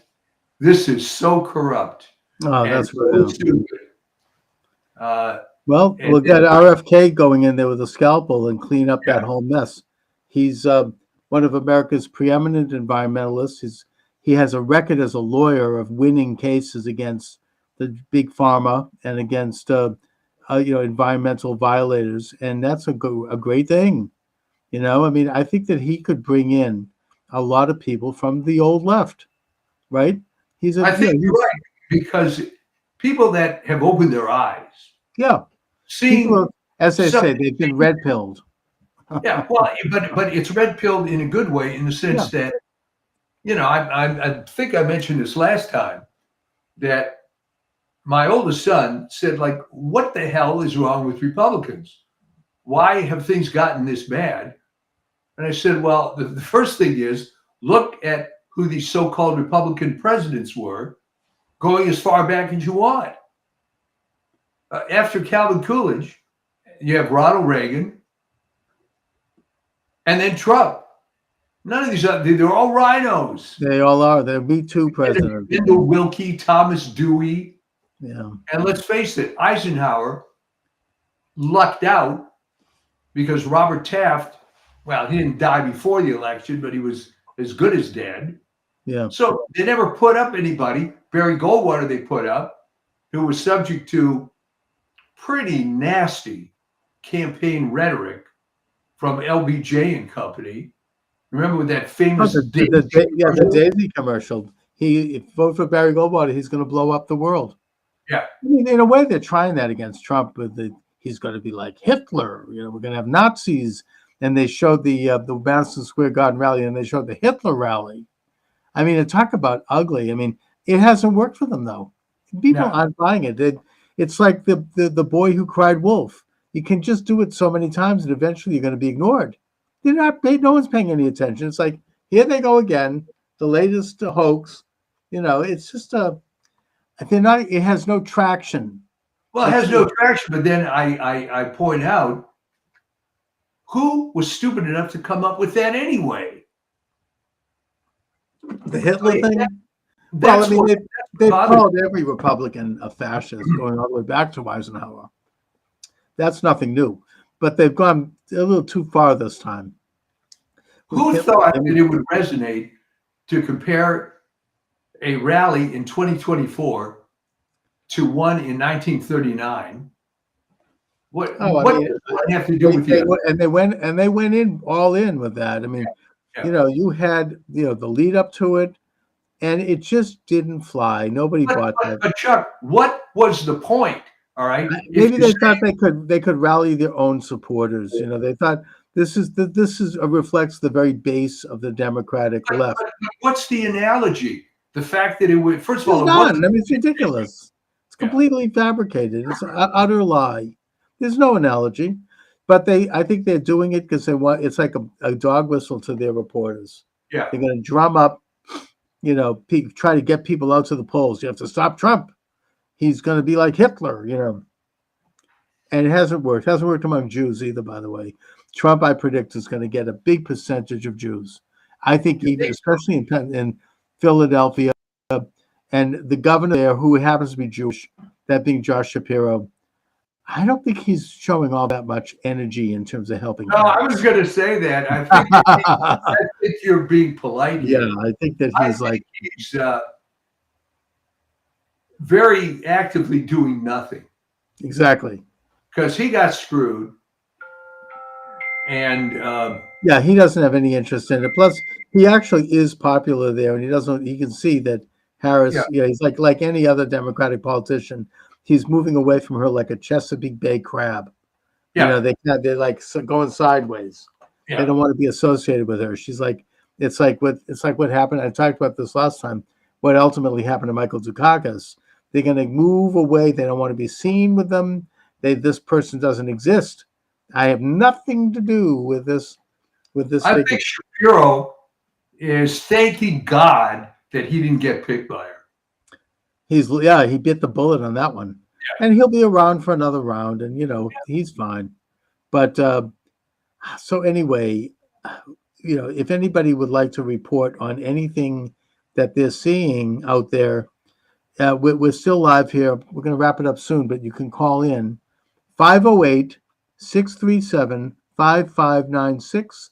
this is so corrupt. Oh, that's so stupid. Well, we'll get RFK going in there with a scalpel and clean up that whole mess. He's one of America's preeminent environmentalists. He has a record as a lawyer of winning cases against the big pharma and against environmental violators, and that's a great thing. I mean, I think that he could bring in a lot of people from the old left, right? I think you're right, because people that have opened their eyes, seeing, as they say, they've been red pilled. Yeah, well, but it's red pilled in a good way, in the sense that, I think I mentioned this last time, that my oldest son said, like, what the hell is wrong with Republicans? Why have things gotten this bad? And I said, well, the first thing is, look at who these so-called Republican presidents were, going as far back as you want. After Calvin Coolidge, you have Ronald Reagan, and then Trump. None of these they're all rhinos. They all are. They're Me Too presidents. Lyndon Wilkie, Thomas Dewey. Yeah. And let's face it, Eisenhower lucked out because Robert Taft, well, he didn't die before the election, but he was as good as dead. Yeah. So they never put up anybody. Barry Goldwater they put up, who was subject to pretty nasty campaign rhetoric from LBJ and company. Remember with that famous the Daisy commercial? He vote for Barry Goldwater, he's going to blow up the world. Yeah, I mean, in a way, they're trying that against Trump. He's going to be like Hitler. We're going to have Nazis, and they showed the Madison Square Garden rally, and they showed the Hitler rally. I mean, talk about ugly. I mean, it hasn't worked for them though. People aren't buying it. It's like the boy who cried wolf. You can just do it so many times, and eventually you're going to be ignored. They're not. No one's paying any attention. It's like here they go again, the latest hoax. It's just a. They're not. It has no traction. Well, it has no traction. But then I point out who was stupid enough to come up with that anyway. The Hitler thing. Well, I mean, they've called every Republican a fascist, going all the way back to Eisenhower. That's nothing new, but they've gone a little too far this time. Who thought that it would resonate to compare a rally in 2024 to one in 1939? What does that have to do with you? And they went in all in with that. I mean, you had the lead up to it, and it just didn't fly. Nobody bought that. But Chuck, what was the point? All right. Maybe they thought they could rally their own supporters. They thought this reflects the very base of the Democratic left. But what's the analogy? The fact that it would, first of all, it's ridiculous. It's completely fabricated. It's an utter lie. There's no analogy, but I think they're doing it because they want. It's like a dog whistle to their reporters. Yeah, they're going to drum up. Try to get people out to the polls. You have to stop Trump. He's going to be like Hitler, And it hasn't worked. It hasn't worked among Jews either, by the way. Trump, I predict, is going to get a big percentage of Jews. I think especially in Philadelphia, and the governor there, who happens to be Jewish, that being Josh Shapiro, I don't think he's showing all that much energy in terms of helping. No, I was going to say that. I think you're being polite here. Yeah, I think that he's very actively doing nothing. Exactly. Because he got screwed. And he doesn't have any interest in it. Plus, he actually is popular there, and he can see that Harris, he's like any other Democratic politician. He's moving away from her like a Chesapeake Bay crab. Yeah. They're like going sideways. Yeah. They don't want to be associated with her. She's like, it's like what happened. I talked about this last time. What ultimately happened to Michael Dukakis. They're going to move away. They don't want to be seen with them. This person doesn't exist. I have nothing to do with this. I think Shapiro is thanking God that he didn't get picked by her. He bit the bullet on that one. Yeah. And he'll be around for another round, and he's fine. But so anyway, if anybody would like to report on anything that they're seeing out there, we're still live here. We're going to wrap it up soon, but you can call in 508-637-5596,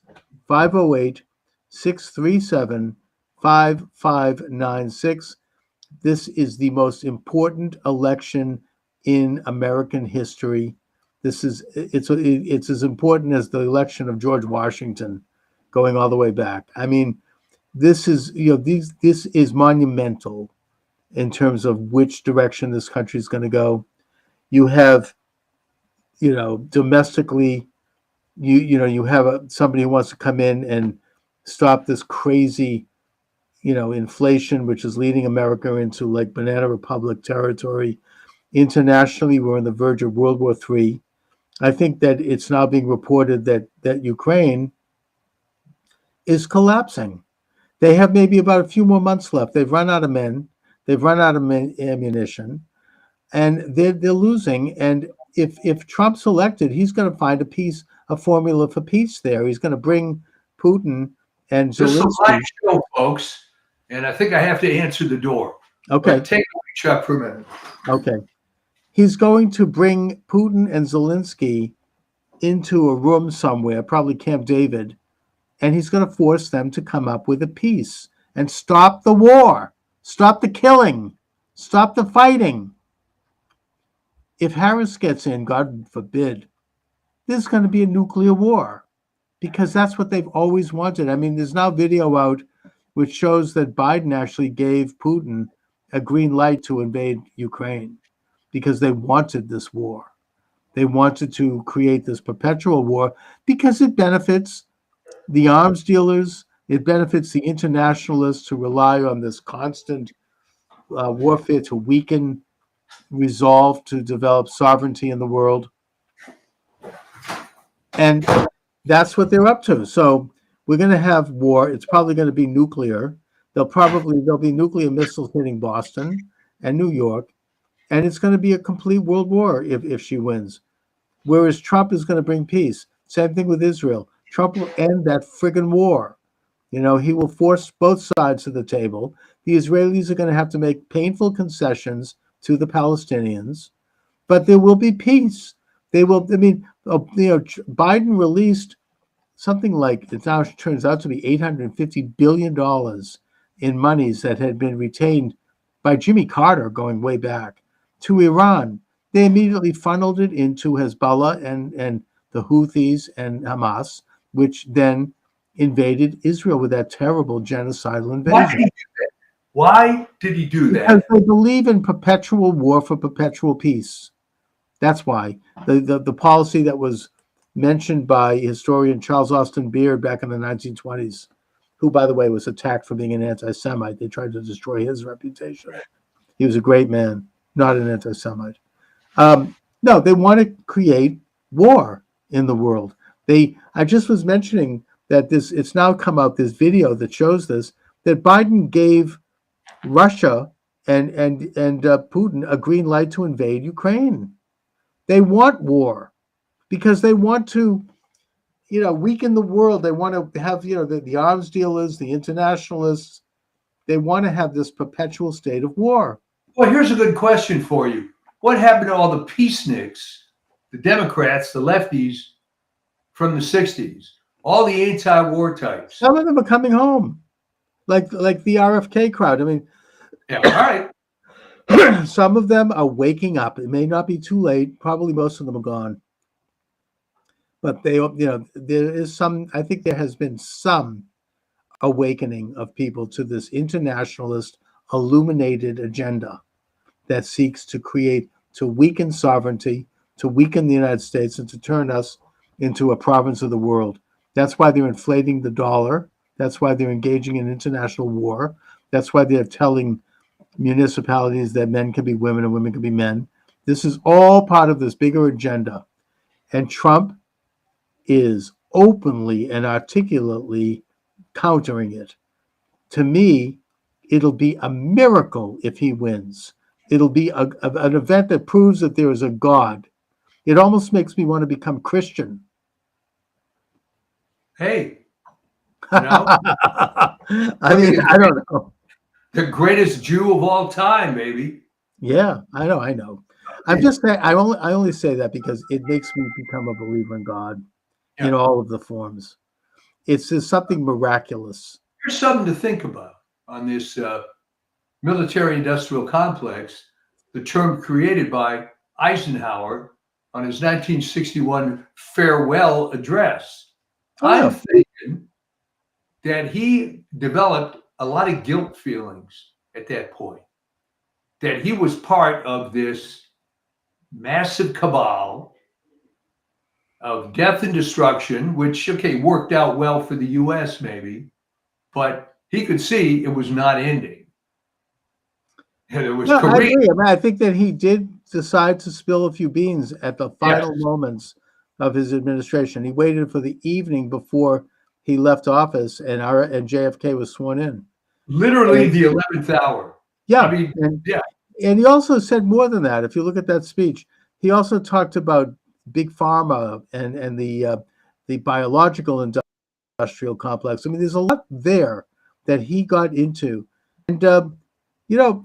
508-637-5596. This is the most important election in American history. It's as important as the election of George Washington, going all the way back. I mean, this is this is monumental in terms of which direction this country is going to go. You have, domestically, you have somebody who wants to come in and stop this crazy, inflation, which is leading America into like Banana Republic territory. Internationally, we're on the verge of World War III. I think that it's now being reported that Ukraine is collapsing. They have maybe about a few more months left. They've run out of men. They've run out of ammunition, and they're losing. And if Trump's elected, he's going to find a formula for peace there. He's going to bring Putin and Zelensky. This is a live show, folks, and I think I have to answer the door. Okay. But take a Chuck for a minute. Okay. He's going to bring Putin and Zelensky into a room somewhere, probably Camp David, and he's going to force them to come up with a peace and stop the war, stop the killing, stop the fighting. If Harris gets in, God forbid, there's going to be a nuclear war, because that's what they've always wanted. I mean, there's now video out which shows that Biden actually gave Putin a green light to invade Ukraine because they wanted this war. They wanted to create this perpetual war because it benefits the arms dealers. It benefits the internationalists who rely on this constant warfare to weaken resolve to develop sovereignty in the world. And that's what they're up to. So we're going to have war. It's probably going to be nuclear. There'll be nuclear missiles hitting Boston and New York, and it's going to be a complete world war if she wins. Whereas Trump is going to bring peace. Same thing with Israel. Trump will end that friggin' war. He will force both sides to the table. The Israelis are going to have to make painful concessions to the Palestinians, but there will be peace. They will. I mean, Biden released something like, it now turns out to be $850 billion in monies that had been retained by Jimmy Carter going way back to Iran. They immediately funneled it into Hezbollah and the Houthis and Hamas, which then invaded Israel with that terrible genocidal invasion. Why did he do Because that? they believe in perpetual war for perpetual peace. That's why the policy that was mentioned by historian Charles Austin Beard back in the 1920s, who, by the way, was attacked for being an anti-Semite. They tried to destroy his reputation. He was a great man, not an anti-Semite. No, they want to create war in the world. I just was mentioning that it's now come out, this video that shows this, that Biden gave Russia and Putin a green light to invade Ukraine. They want war because they want to, weaken the world. They want to have, the arms dealers, the internationalists. They want to have this perpetual state of war. Well, here's a good question for you. What happened to all the peaceniks, the Democrats, the lefties from the 60s, all the anti-war types? Some of them are coming home, like the RFK crowd. I mean, yeah, all right. Some of them are waking up. It may not be too late. Probably most of them are gone. But there is some, I think there has been some awakening of people to this internationalist illuminated agenda that seeks to weaken sovereignty, to weaken the United States, and to turn us into a province of the world. That's why they're inflating the dollar. That's why they're engaging in international war. That's why they're telling municipalities that men can be women and women can be men. This is all part of this bigger agenda. And Trump is openly and articulately countering it. To me, it'll be a miracle if he wins. It'll be an event that proves that there is a God. It almost makes me want to become Christian. Hey, I mean, I don't know. The greatest Jew of all time, maybe. Yeah, I know. I'm just saying. I only say that because it makes me become a believer in God in all of the forms. It's just something miraculous. Here's something to think about on this military-industrial complex. The term created by Eisenhower on his 1961 farewell address. I'm thinking that he developed a lot of guilt feelings at that point, that he was part of this massive cabal of death and destruction, which, worked out well for the U.S. maybe, but he could see it was not ending. And it was I agree. I think that he did decide to spill a few beans at the final moments of his administration. He waited for the evening before he left office, and JFK was sworn in. Literally the 11th hour. Yeah. And he also said more than that. If you look at that speech, he also talked about big pharma and the biological industrial complex. I mean, there's a lot there that he got into. And,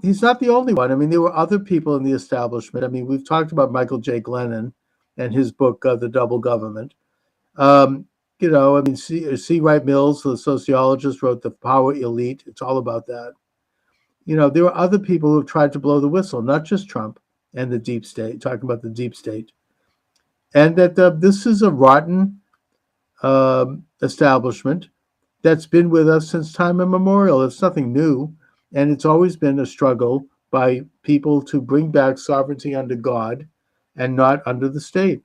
he's not the only one. I mean, there were other people in the establishment. I mean, we've talked about Michael J. Glennon and his book, The Double Government. C. Wright Mills, the sociologist, wrote The Power Elite. It's all about that. There were other people who have tried to blow the whistle, not just Trump and the deep state, talking about the deep state. And that this is a rotten establishment that's been with us since time immemorial. It's nothing new. And it's always been a struggle by people to bring back sovereignty under God and not under the state.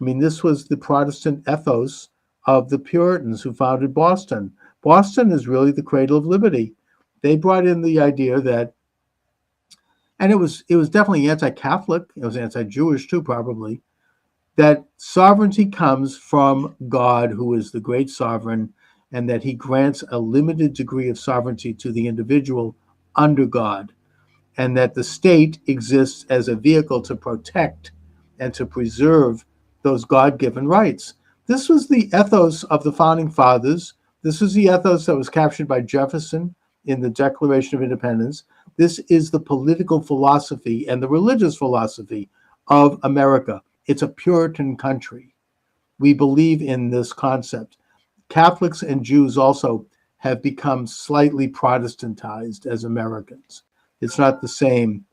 I mean, this was the Protestant ethos of the Puritans who founded Boston. Boston is really the cradle of liberty. They brought in the idea that, and it was definitely anti-Catholic. It was anti-Jewish too, probably. that sovereignty comes from God, who is the great sovereign, and that he grants a limited degree of sovereignty to the individual under God, and that the state exists as a vehicle to protect and to preserve those God given rights. This was the ethos of the founding fathers. This was the ethos that was captured by Jefferson in the Declaration of Independence. This is the political philosophy and the religious philosophy of America. It's a Puritan country. We believe in this concept. Catholics and Jews also have become slightly Protestantized as Americans. It's not the same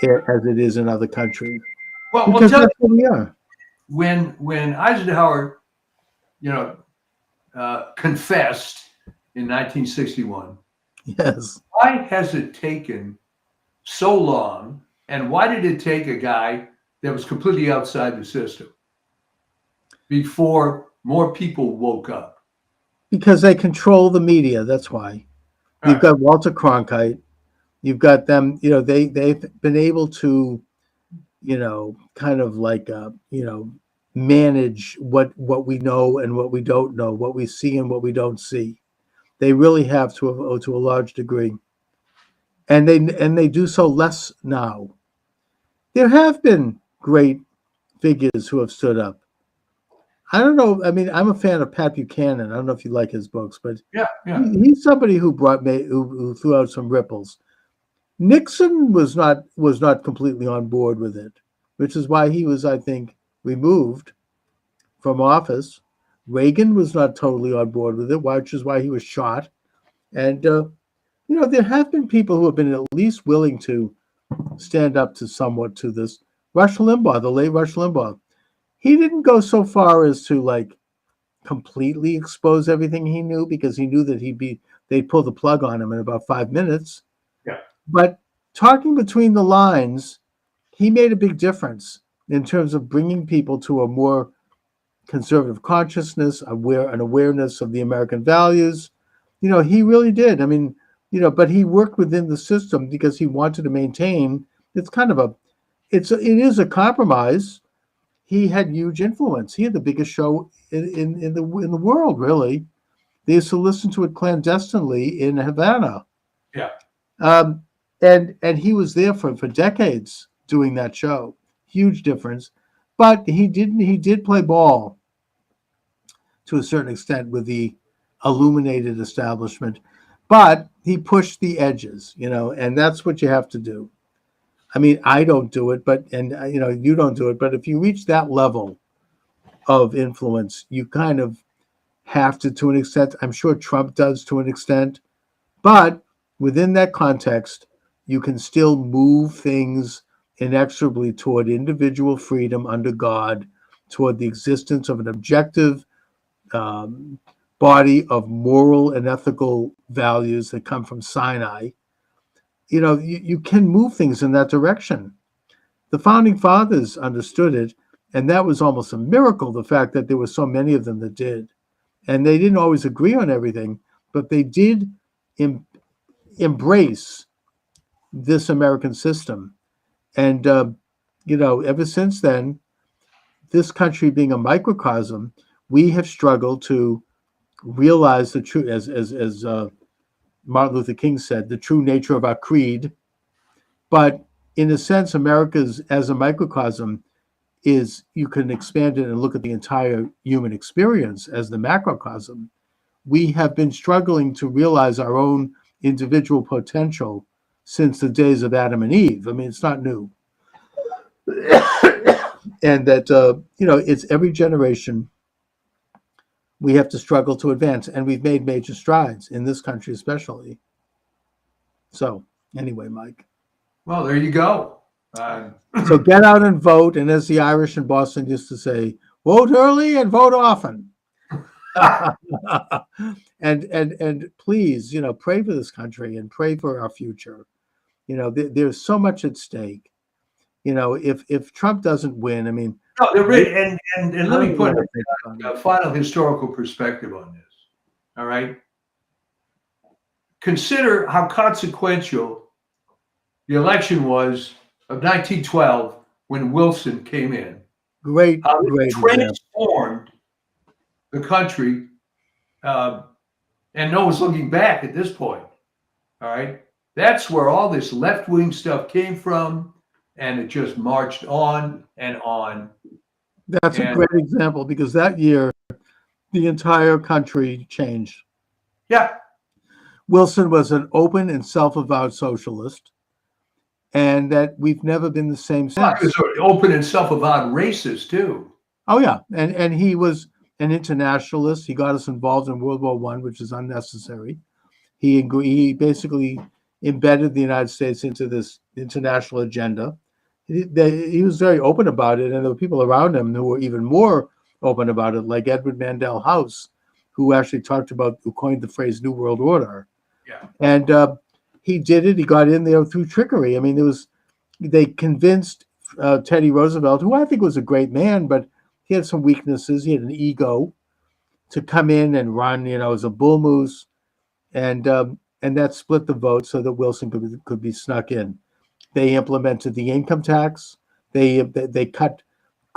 as it is in other countries Well, because tell me, that's what we are. when Eisenhower, confessed in 1961, Yes. why has it taken so long, and why did it take a guy that was completely outside the system before more people woke up? Because they control the media. That's why. All You've right. got Walter Cronkite. You've got them. They've been able to, kind of like, manage what we know and what we don't know, what we see and what we don't see. They really have to a large degree, and they do so less now. There have been great figures who have stood up. I don't know. I mean, I'm a fan of Pat Buchanan. I don't know if you like his books, but Yeah, yeah. he's somebody who who threw out some ripples. Nixon was not completely on board with it, which is why he was, I think, removed from office. Reagan was not totally on board with it, which is why he was shot. And there have been people who have been at least willing to stand up to somewhat to this. Rush Limbaugh, the late Rush Limbaugh, he didn't go so far as to like completely expose everything he knew because he knew that they'd pull the plug on him in about 5 minutes. Yeah. But talking between the lines, he made a big difference in terms of bringing people to a more conservative consciousness, an awareness of the American values. He really did. I mean, but he worked within the system because he wanted to maintain. It's kind of it is a compromise. He had huge influence. He had the biggest show in the world, really. They used to listen to it clandestinely in Havana. Yeah. Um, and he was there for decades doing that show. Huge difference. But he did play ball to a certain extent with the illuminated establishment. But he pushed the edges, and that's what you have to do. I mean, I don't do it, you don't do it. But if you reach that level of influence, you kind of have to an extent. I'm sure Trump does to an extent. But within that context, you can still move things inexorably toward individual freedom under God, toward the existence of an objective body of moral and ethical values that come from Sinai. You can move things in that direction. The founding fathers understood it, and that was almost a miracle, the fact that there were so many of them that did. And they didn't always agree on everything, but they did embrace this American system. And, ever since then, this country being a microcosm, we have struggled to realize the true, as Martin Luther King said, the true nature of our creed. But in a sense, America's as a microcosm is you can expand it and look at the entire human experience as the macrocosm. We have been struggling to realize our own individual potential since the days of Adam and Eve. I mean, it's not new. And that, it's every generation we have to struggle to advance. And we've made major strides in this country, especially. So, anyway, Mike. Well, there you go. So get out and vote. And as the Irish in Boston used to say, vote early and vote often. and please, pray for this country and pray for our future. There's so much at stake. If Trump doesn't win, I mean, no, and let me put a final historical perspective on this. All right. Consider how consequential the election was of 1912 when Wilson came in. Great, How it great example. transformed the country, uh, and no one's looking back at this point. All right, that's where all this left wing stuff came from, and it just marched on and on. That's a And great example because that year the entire country changed. yeah, Wilson was an open and self-avowed socialist, and that we've never been the same it was since. open and self-avowed racist too. Oh yeah, and he was an internationalist. He got us involved in World War One, which is unnecessary. He basically embedded the United States into this international agenda. He was very open about it, and there were people around him who were even more open about it, like Edward Mandell House, who actually who coined the phrase "New World Order." Yeah. And he did it. He got in there through trickery. I mean, they convinced Teddy Roosevelt, who I think was a great man, but he had some weaknesses. He had an ego, to come in and run, as a bull moose, and that split the vote so that Wilson could be snuck in. They implemented the income tax. They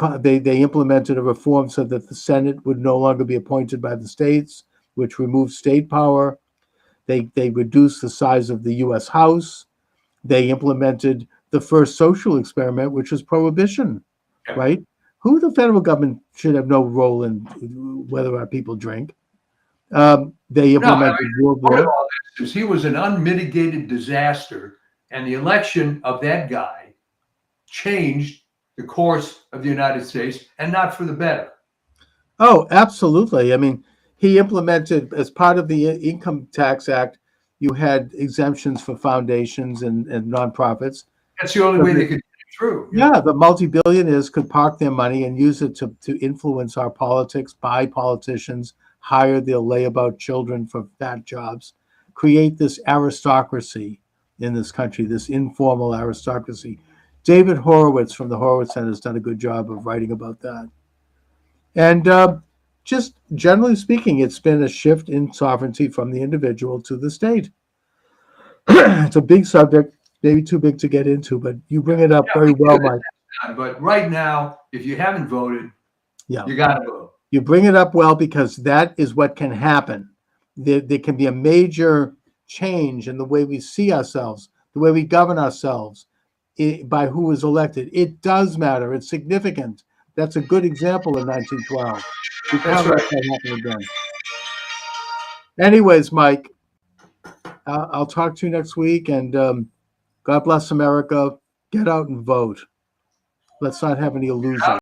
implemented a reform so that the Senate would no longer be appointed by the states, which removed state power. They reduced the size of the U.S. House. They implemented the first social experiment, which was prohibition, Yeah. right? Who the federal government should have no role in whether our people drink. They implemented World Part of War. all this is he was an unmitigated disaster, and the election of that guy changed the course of the United States, and not for the better. Oh, absolutely. I mean, he implemented, as part of the Income Tax Act, you had exemptions for foundations and nonprofits. That's the only way they could get it through. Yeah, the multi-billionaires could park their money and use it to influence our politics, buy politicians, hire their layabout children for fat jobs, create this aristocracy in this country, this informal aristocracy. David Horowitz from the Horowitz Center has done a good job of writing about that. And just generally speaking, it's been a shift in sovereignty from the individual to the state. It's a big subject, maybe too big to get into, but you bring it up very well, Mike. But right now, if you haven't voted, Yeah, you got to vote. you bring it up well because that is what can happen. There can be a major change in the way we see ourselves, the way we govern ourselves by who is elected. It does matter. It's significant. That's a good example in 1912. We can't That's let right. that happen again. Anyways, Mike, I'll talk to you next week, and God bless America. Get out and vote. Let's not have any illusions.